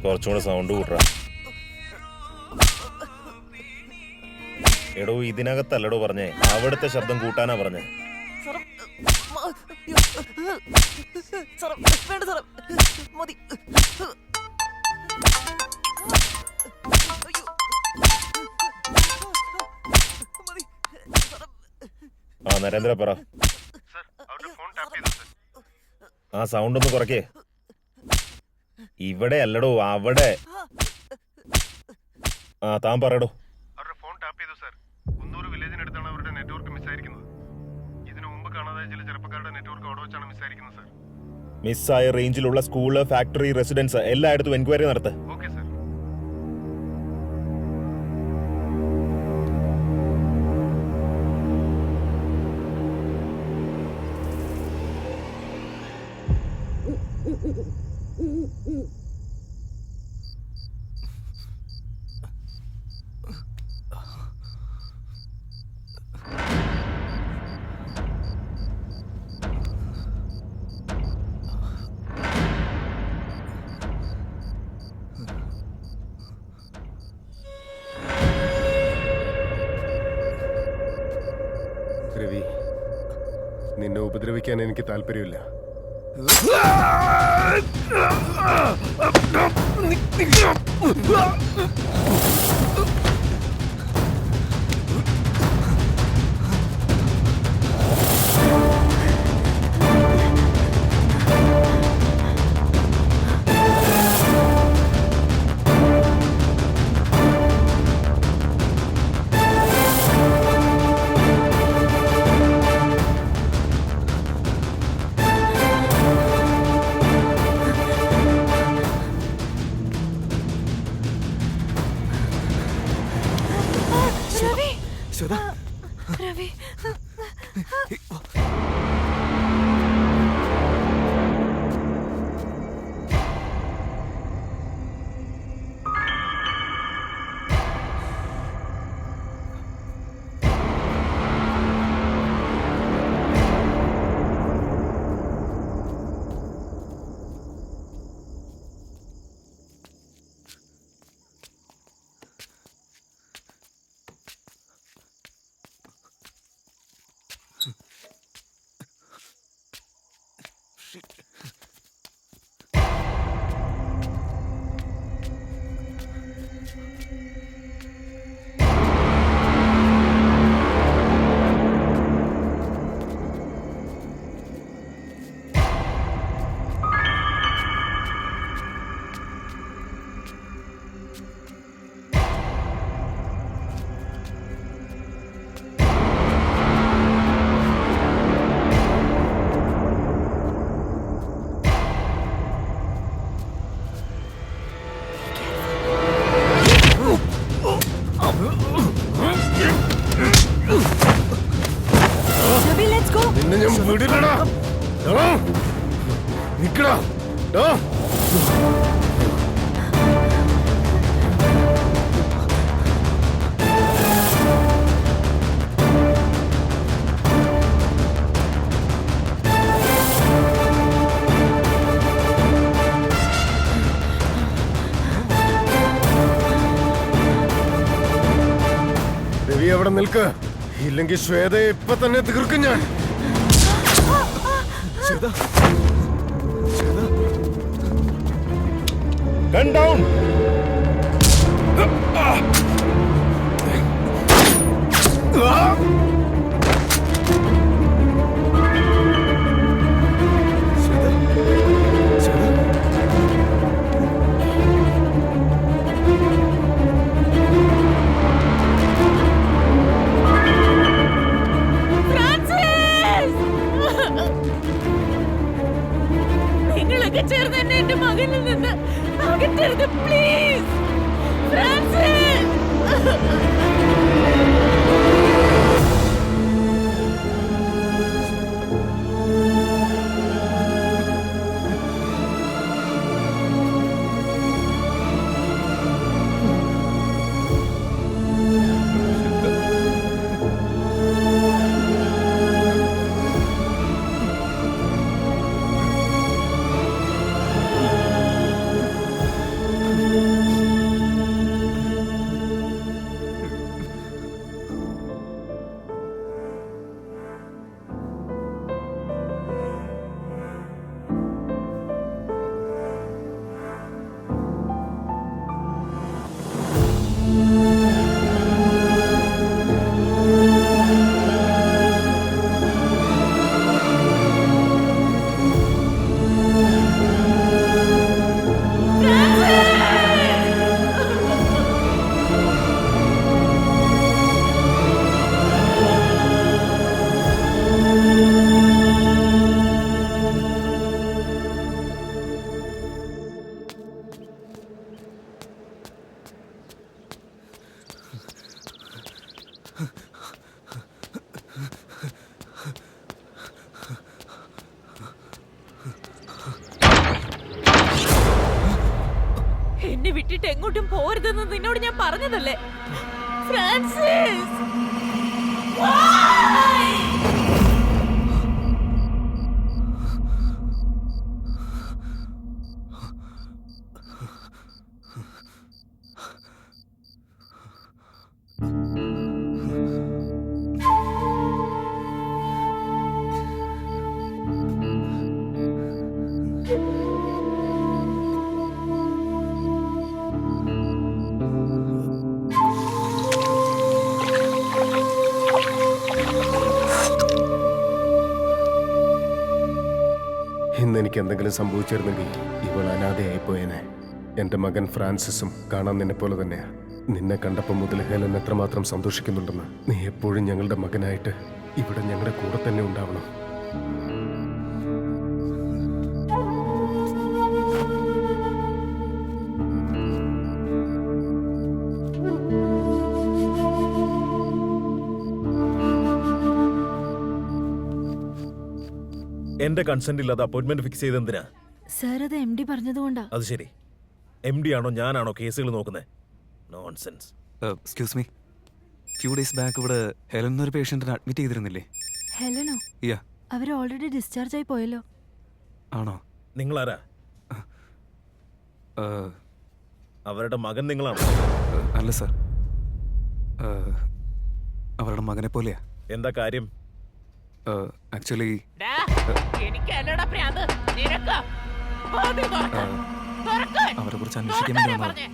കുറച്ചും കൂടെ സൗണ്ട് കൂട്ടറാ. എടോ ഇതിനകത്തല്ലടോ പറഞ്ഞേ, അവിടുത്തെ ശബ്ദം കൂട്ടാനാ പറഞ്ഞേ. ആ നരേന്ദ്ര പറ. ആ സൗണ്ട് ഒന്ന് കുറയ്ക്കേ. ഇവിടെ അല്ലടോ അവിടെ. ആ താൻ പറയടോ. അവരുടെ ഫോൺ ടാപ്പ് ചെയ്തു സർ. കുന്നൂർ വില്ലേജിനടുത്താണ് അവരുടെ നെറ്റ്വർക്ക് മിസ്സായിരിക്കുന്നത്. ഇതിനു മുമ്പ് കാണാതായ ചില ചെറുപ്പക്കാരുടെ നെറ്റ്വർക്ക് അവിടെ വെച്ചാണ് മിസ്സായിരിക്കുന്നത് സർ. മിസ്സായ റേഞ്ചിലുള്ള സ്കൂള്, ഫാക്ടറി, റെസിഡൻസ് എല്ലായിടത്തും എൻക്വയറി നടത്ത്. Okay sir. രവി, നിന്നെ ഉപദ്രവിക്കാൻ എനിക്ക് താല്പര്യമില്ല. Let's go. നിന്നെ ഞാൻ വിടില്ലടാ. ഡോ. നിക്കടാ. ഡോ. രവി അവിടെ നിൽക്ക്, ഇല്ലെങ്കിൽ ശ്വേതയെ ഇപ്പൊ തന്നെ തീർക്കും ഞാൻ. Gun down! നിങ്ങളൊക്കെ ചേർന്ന് എന്നെ എന്റെ മകനിൽ നിന്ന് അകറ്റരുത് പ്ലീസ്. ഫ്രാൻസിസ്. എന്നെ വിട്ടിട്ട് എങ്ങോട്ടും പോരുതെന്ന് നിന്നോട് ഞാൻ പറഞ്ഞതല്ലേ ഫ്രാൻസിസ്. ഇന്ന് എനിക്ക് എന്തെങ്കിലും സംഭവിച്ചിരുന്നെങ്കിൽ ഇവൾ അനാഥയായിപ്പോയേനെ. എൻ്റെ മകൻ ഫ്രാൻസിസും കാണാൻ നിന്നെ പോലെ തന്നെയാ. നിന്നെ കണ്ടപ്പോൾ മുതൽ ഹെലൻ എത്രമാത്രം സന്തോഷിക്കുന്നുണ്ടെന്ന്. നീ എപ്പോഴും ഞങ്ങളുടെ മകനായിട്ട് ഇവിടെ ഞങ്ങളുടെ കൂടെ തന്നെ ഉണ്ടാവണം. എന്റെ കൺസെന്റ് ഇല്ലാതെ അപ്പോയിന്റ്മെന്റ് ഫിക്സ് ചെയ്തെന്തിനാ? സാർ അത് MD പറഞ്ഞതുകൊണ്ടാ. അത് ശരി, MD ആണോ ഞാനാണോ കേസുകൾ നോക്കുന്നത്? Nonsense. Excuse me, few days back ഇവിടെ ഹെലൻ എന്നൊരു പേഷ്യന്റിനെ അഡ്മിറ്റ് ചെയ്തിരുന്നില്ലേ? ഹെലനോ? യാ. അവർ ഓൾറെഡി ഡിസ്ചാർജ് ആയി പോയല്ലോ. ആണോ? നിങ്ങളാരാ? അവരുടെ മകൻ നിങ്ങളാണോ? അല്ല സർ, അവരുടെ മകനെ പോലെയാ. എന്താ കാര്യം? ആക്ച്വലി അവരെ കുറിച്ച് അന്വേഷിക്കാൻ വേണ്ടി വന്നതാ.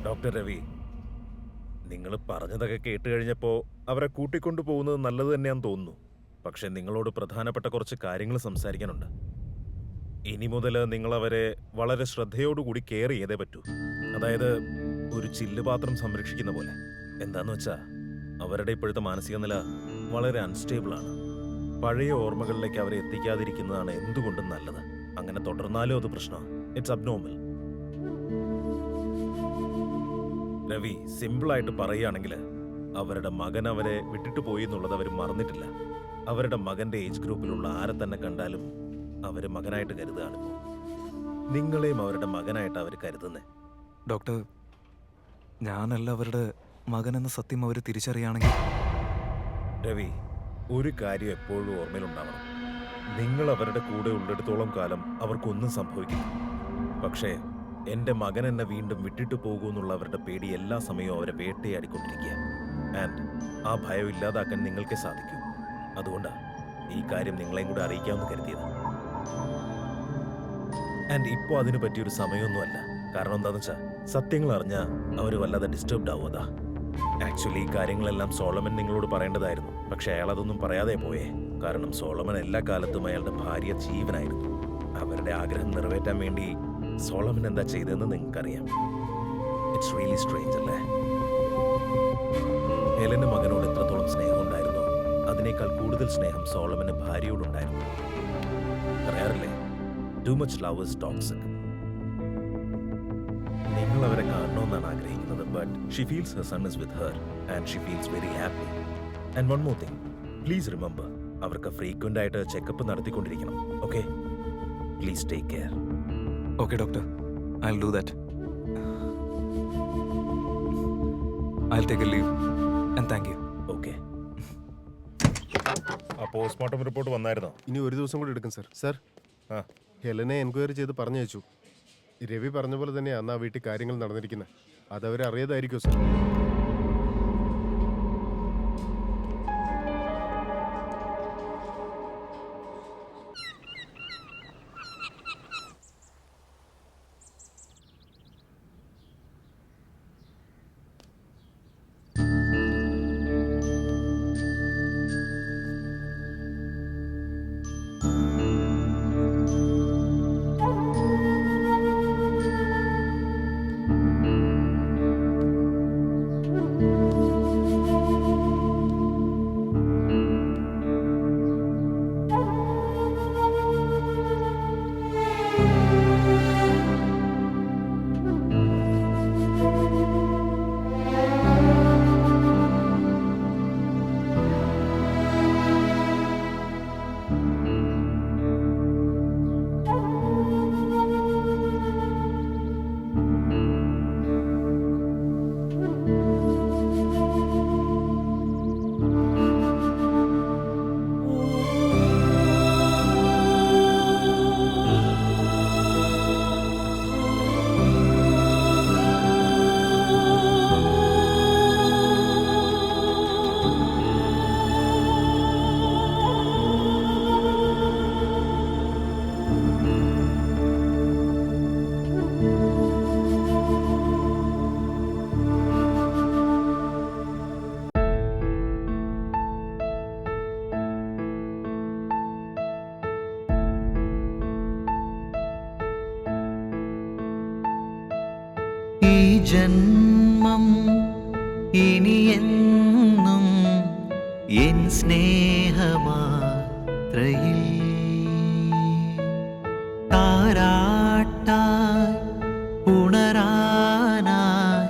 ഡോക്ടർ രവി, നിങ്ങൾ പറഞ്ഞതൊക്കെ കേട്ട് കഴിഞ്ഞപ്പോൾ അവരെ കൂട്ടിക്കൊണ്ടു പോകുന്നത് നല്ലത് തന്നെയാന്ന് തോന്നുന്നു. പക്ഷെ നിങ്ങളോട് പ്രധാനപ്പെട്ട കുറച്ച് കാര്യങ്ങൾ സംസാരിക്കാനുണ്ട്. ഇനി മുതൽ നിങ്ങൾ അവരെ വളരെ ശ്രദ്ധയോടുകൂടി കെയർ ചെയ്തേ പറ്റൂ. അതായത് ഒരു ചില്ലുപാത്രം സംരക്ഷിക്കുന്ന പോലെ. എന്താന്ന് വെച്ചാ അവരുടെ ഇപ്പോഴത്തെ മാനസിക നില വളരെ അൺസ്റ്റേബിൾ ആണ്. പഴയ ഓർമ്മകളിലേക്ക് അവരെ എത്തിക്കാതിരിക്കുന്നതാണ് എന്തുകൊണ്ടും നല്ലത്. അങ്ങനെ തുടർന്നാലും അത് പ്രശ്നമാണ്. It's abnormal. രവി, സിമ്പിളായിട്ട് പറയുകയാണെങ്കിൽ അവരുടെ മകൻ അവരെ വിട്ടിട്ട് പോയി എന്നുള്ളത് അവർ മറന്നിട്ടില്ല. അവരുടെ മകന്റെ ഏജ് ഗ്രൂപ്പിലുള്ള ആരെ തന്നെ കണ്ടാലും അവര് മകനായിട്ട് കരുതുകയാണ്. നിങ്ങളെയും അവരുടെ മകനായിട്ട് അവർ കരുതുന്നേ. ഡോക്ടർ, ഞാനല്ല അവരുടെ മകനെന്ന സത്യം അവർ തിരിച്ചറിയുകയാണെങ്കിൽ. രവി, ഒരു കാര്യം എപ്പോഴും ഓർമ്മയിലുണ്ടാവണം. നിങ്ങൾ അവരുടെ കൂടെ ഉള്ളിടത്തോളം കാലം അവർക്കൊന്നും സംഭവിക്കില്ല. പക്ഷേ എൻ്റെ മകൻ എന്നെ വീണ്ടും വിട്ടിട്ട് പോകുമെന്നുള്ള അവരുടെ പേടി എല്ലാ സമയവും അവരെ വേട്ടയാടിക്കൊണ്ടിരിക്കുക. ആൻഡ് ആ ഭയം ഇല്ലാതാക്കാൻ നിങ്ങൾക്കേ സാധിക്കൂ. അതുകൊണ്ടാണ് ഈ കാര്യം നിങ്ങളെയും കൂടെ അറിയിക്കാമെന്ന് കരുതിയത്. ആൻഡ് ഇപ്പോൾ അതിന് പറ്റിയൊരു സമയമൊന്നുമല്ല. കാരണം എന്താണെന്ന് വെച്ചാൽ സത്യങ്ങൾ അറിഞ്ഞാൽ അവർ വല്ലാതെ ഡിസ്റ്റർബ്ഡ് ആവും. അതാ ആക്ച്വലി ഈ കാര്യങ്ങളെല്ലാം സോളമൻ നിങ്ങളോട് പറയേണ്ടതായിരുന്നു. പക്ഷെ അയാൾ അതൊന്നും പറയാതെ പോയേ. കാരണം സോളമൻ എല്ലാ കാലത്തും അയാളുടെ ഭാര്യ ജീവനായിരുന്നു. അവരുടെ ആഗ്രഹം നിറവേറ്റാൻ വേണ്ടി സോളമൻ എന്താ ചെയ്തതെന്ന് നിങ്ങൾക്കറിയാം. ഇറ്റ്സ് റിയലി സ്ട്രേഞ്ച് അല്ലേ? ഹെലന് മകനോട് എത്രത്തോളം സ്നേഹം ഉണ്ടായിരുന്നോ അതിനേക്കാൾ കൂടുതൽ സ്നേഹം സോളമന് ഭാര്യയോടുണ്ടായിരുന്നു. പറയാറില്ലേ, too much love is toxic. നിങ്ങൾ അവരെ കാണണമെന്നാണ് ആഗ്രഹിക്കുന്നത്. But she feels her son is with her and she feels very happy. And one more thing, please remember, അവർക്ക് ഫ്രീക്വന്റ് ആയിട്ട് ചെക്കപ്പ് നടത്തിക്കൊണ്ടിരിക്കണം. Okay? Please take care. Okay doctor, I will do that. I will take a leave and thank you. Okay. ആ postmortem report വന്നായിരുന്നോ? ഇനി ഒരു ദിവസം കൂടി എടുക്കും സർ. സർ, ആ, ഹെലനെ എൻക്വയറി ചെയ്ത് പറഞ്ഞയച്ചു. രവി പറഞ്ഞ പോലെ തന്നെ അന്ന് ആ വീട്ടിൽ കാര്യങ്ങൾ നടന്നിരിക്കുന്നത്. അതവരെ അറിയാതായിരിക്കും സർ. ജന്മം ഇനിയെന്നും എൻ സ്നേഹമാത്രയിൽ താരാട്ടായി ഉണരാനായി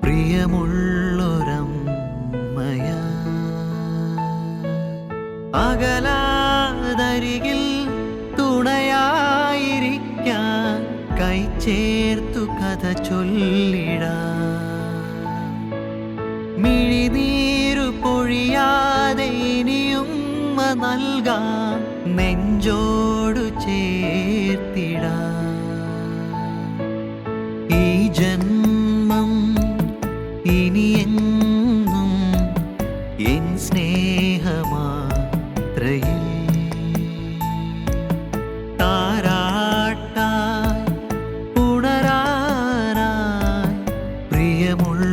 പ്രിയമുള്ളൊരമ്മയ അകലാതരികിൽ തുണയായിരിക്കാൻ കൈ ചേർത്തു കഥ ചൊല്ലിടാം മിഴിനീരു പൊഴിയാതെ ഇനിയും നൽകാം നെഞ്ചോടു ചേർത്തിടാം ഈ ജന്മം ഇനിയെന്നും എൻ സ്നേഹമാത്രയിൽ താരാട്ടായി ഉണരാനായി പ്രിയമുള്ളൊരമ്മയാ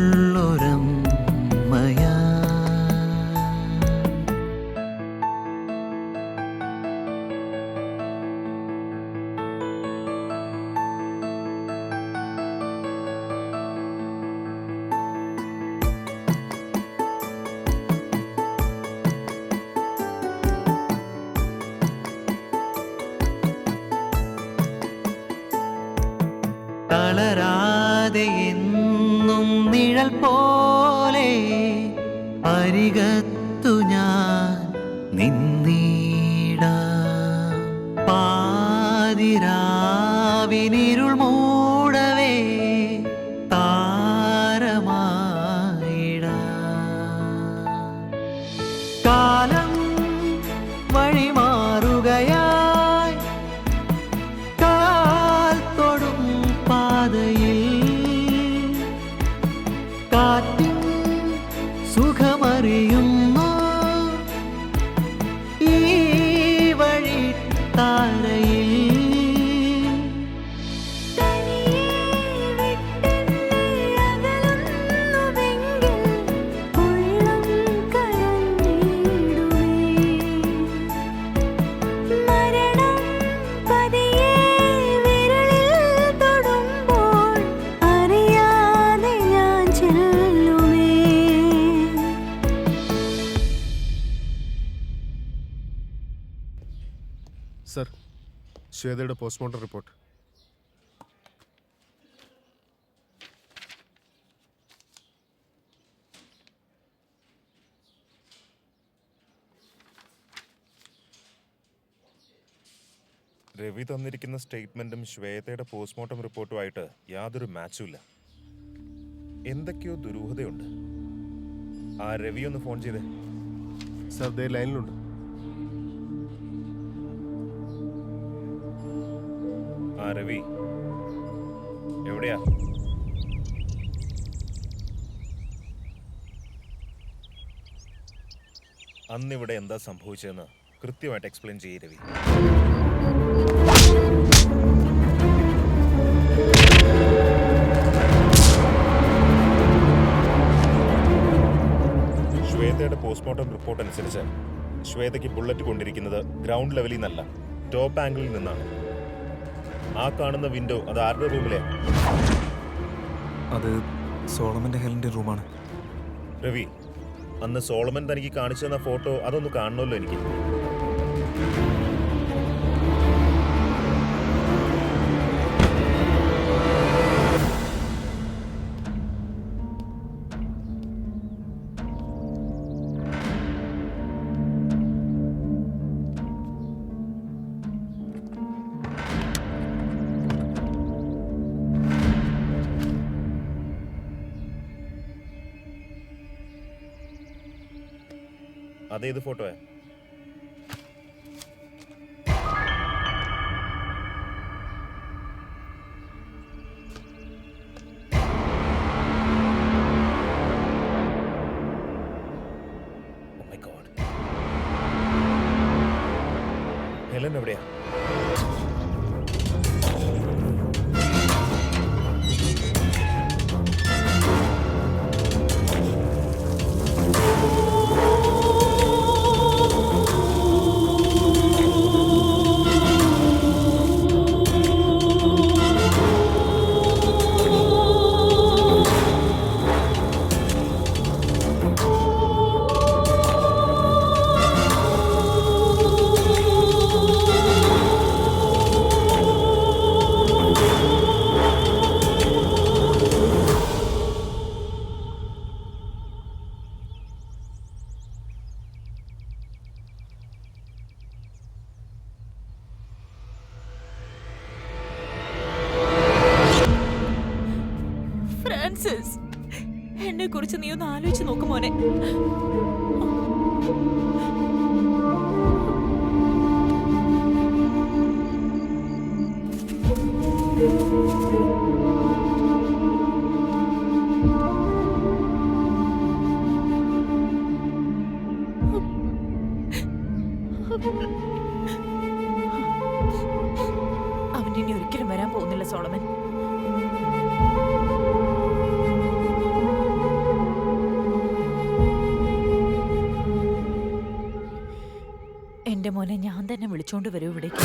തളരാതെ എന്നും നിഴൽ പോലെ അരികത്തു ഞാൻ നിന്നീടാം പാതിരാവിനിരുൾ മൂടവേ താരമായിടാം കാലം വഴിമാറുകയായി കാൽ തൊടും പാതയിൽ കാറ്റിൻ സുഖമറിയുന്നു ഈ വഴി താരയിൽ സർ, ശ്വേതയുടെ പോസ്റ്റ്മോർട്ടം റിപ്പോർട്ട്. രവി തന്നിരിക്കുന്ന സ്റ്റേറ്റ്മെന്റും ശ്വേതയുടെ പോസ്റ്റ്മോർട്ടം റിപ്പോർട്ടുമായിട്ട് യാതൊരു മാച്ചും ഇല്ല. എന്തൊക്കെയോ ദുരൂഹതയുണ്ട്. ആ രവി ഒന്ന് ഫോൺ ചെയ്തേ. സർ, ദേ ലൈനിലുണ്ട്. ആ രവി എവിടെയാ? അന്നിവിടെ എന്താ സംഭവിച്ചതെന്ന് കൃത്യമായിട്ട് എക്സ്പ്ലെയിൻ ചെയ്യ് രവി. ശ്വേതയുടെ പോസ്റ്റ്മോർട്ടം റിപ്പോർട്ട് അനുസരിച്ച് ശ്വേതയ്ക്ക് ബുള്ളറ്റ് കൊണ്ടിരിക്കുന്നത് ഗ്രൗണ്ട് ലെവലിൽ നിന്നല്ല, ടോപ്പ് ആംഗിളിൽ നിന്നാണ്. ആ കാണുന്ന വിൻഡോ അത് ആരുടെ റൂമിലെ? അത് സോളമന്റെ ഹെലന്റെ റൂമാണ്. രവി, അന്ന് സോളമൻ തനിക്ക് കാണിച്ചു തന്ന ഫോട്ടോ അതൊന്ന് കാണണമല്ലോ എനിക്ക്. അതേത് ഫോട്ടോയാ? Oh my God. ഹെലൻ എവിടെയാ? ഫ്രാൻസിസ്, എന്നെ കുറിച്ച് നീ ഒന്ന് ആലോചിച്ച് നോക്ക് മോനെ. അവൻ്റെ ഇനി ഒരിക്കലും വരാൻ പോകുന്നില്ല സോളമൻ. എന്റെ മോനെ ഞാൻ തന്നെ വിളിച്ചോണ്ട് വരൂ ഇവിടേക്ക്.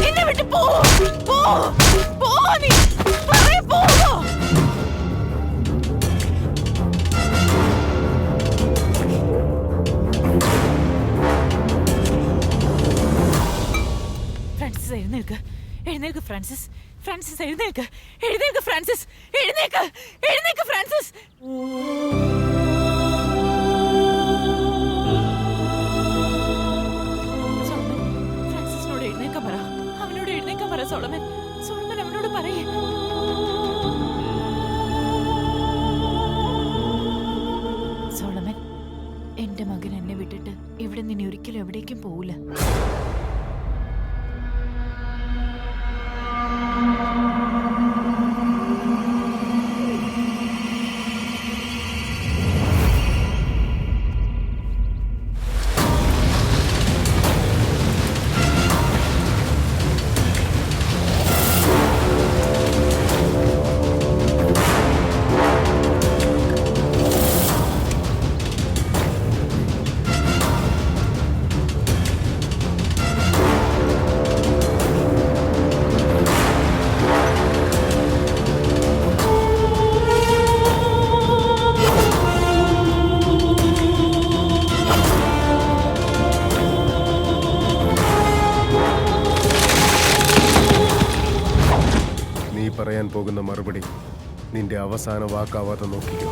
എന്നെ വിട്ട് പോ പോ പോ നീ പറയ് പോ ഫ്രാൻസിസ് എഴുന്നേൽക്ക് എഴുന്നേൽക്ക് ഫ്രാൻസിസ് ഫ്രാൻസിസ് എഴുന്നേൽക്ക് എഴുന്നേൽക്ക് ഫ്രാൻസിസ് എഴുന്നേൽക്ക് എഴുന്നേൽക്ക് ഫ്രാൻസിസ് ഫ്രാൻസിസിനോട് എഴുന്നേൽക്കാൻ പറ അവനോട് എഴുന്നേൽക്കാൻ പറ സോളമൻ സോളമൻ അവനോട് പറയേ സോളമൻ എന്റെ മകൻ എന്നെ വിട്ടിട്ട് ഇവിടെ നിന്നെ ഒരിക്കലും എവിടേക്കും പോവില്ല പറയാൻ പോകുന്ന മറുപടി നിന്റെ അവസാന വാക്കാവാതെ നോക്കിക്കോ.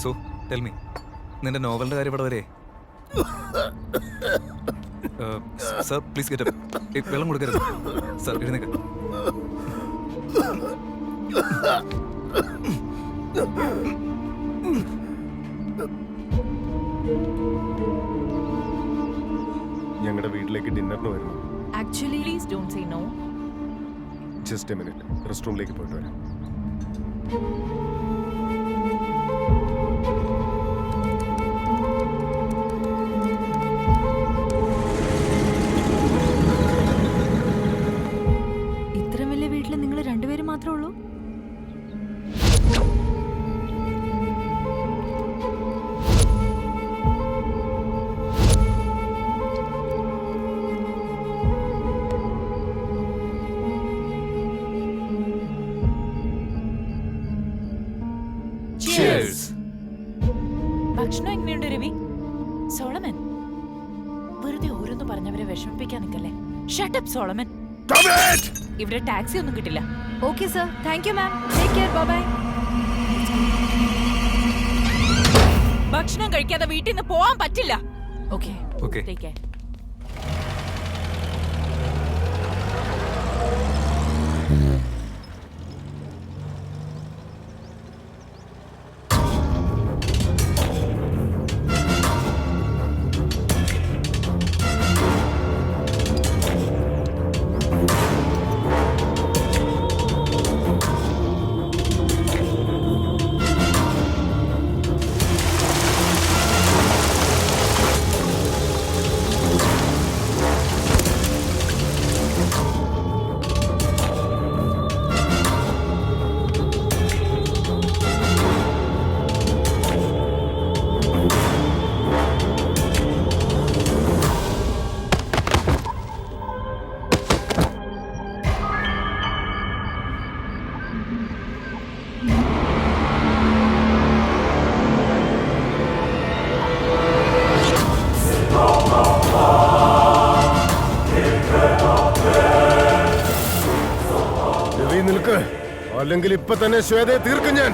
സോ ടെൽ മീ, നിന്റെ നോവലിന്റെ കാര്യം ഇവിടെ വരെ? Sir please get up. വെള്ളം കൊടുക്കരുത് സർ, എഴുന്നേക്ക്. ഞങ്ങളുടെ വീട്ടിലേക്ക് ഡിന്നറിന് വരുന്നു. Actually please don't say no. Just a minute, rest റൂമിലേക്ക് പോയിട്ട് വരാം. ഇത്ര വലിയ വീട്ടിൽ നിങ്ങൾ രണ്ടുപേരും മാത്രമേ ഉള്ളൂ? ഭക്ഷണം എങ്ങനെയുണ്ട് രവി? സോളമൻ, വെറുതെ ഓരോന്ന് പറഞ്ഞവരെ വിഷമിപ്പിക്കാൻ നിൽക്കല്ലേ. Shut up Solomon. ഇവിടെ ടാക്സി ഒന്നും കിട്ടില്ല. Okay sir, thank you ma'am, take care, bye bye. ഭക്ഷണം കഴിക്കാതെ വീട്ടിൽ നിന്ന് പോവാൻ പറ്റില്ല. Okay okay. Take care. നിൽക്ക്, അല്ലെങ്കിൽ ഇപ്പൊ തന്നെ ശ്വേതയെ തീർക്കും ഞാൻ.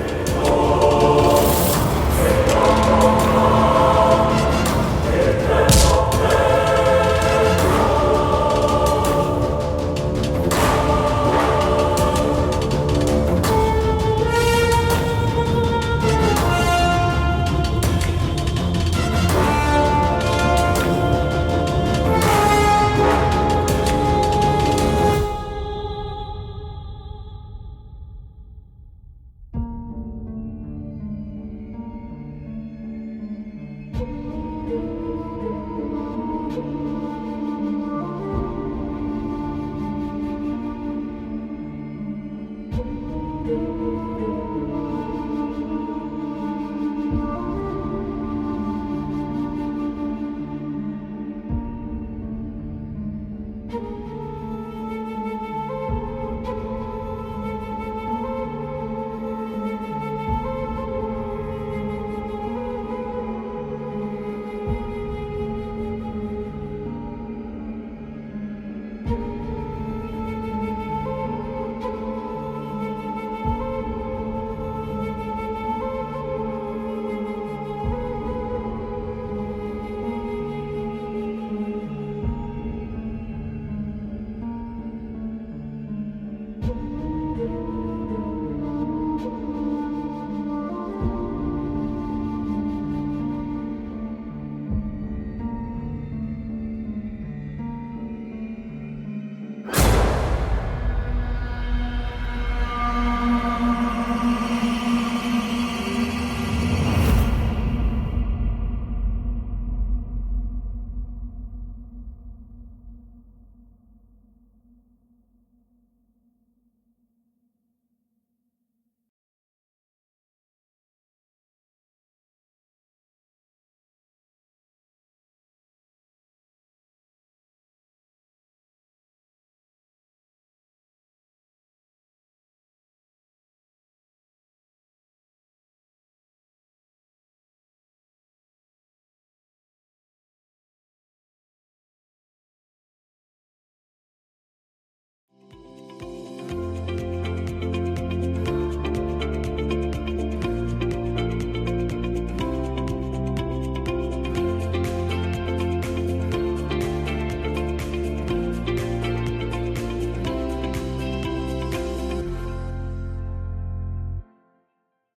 ചെയ്യും.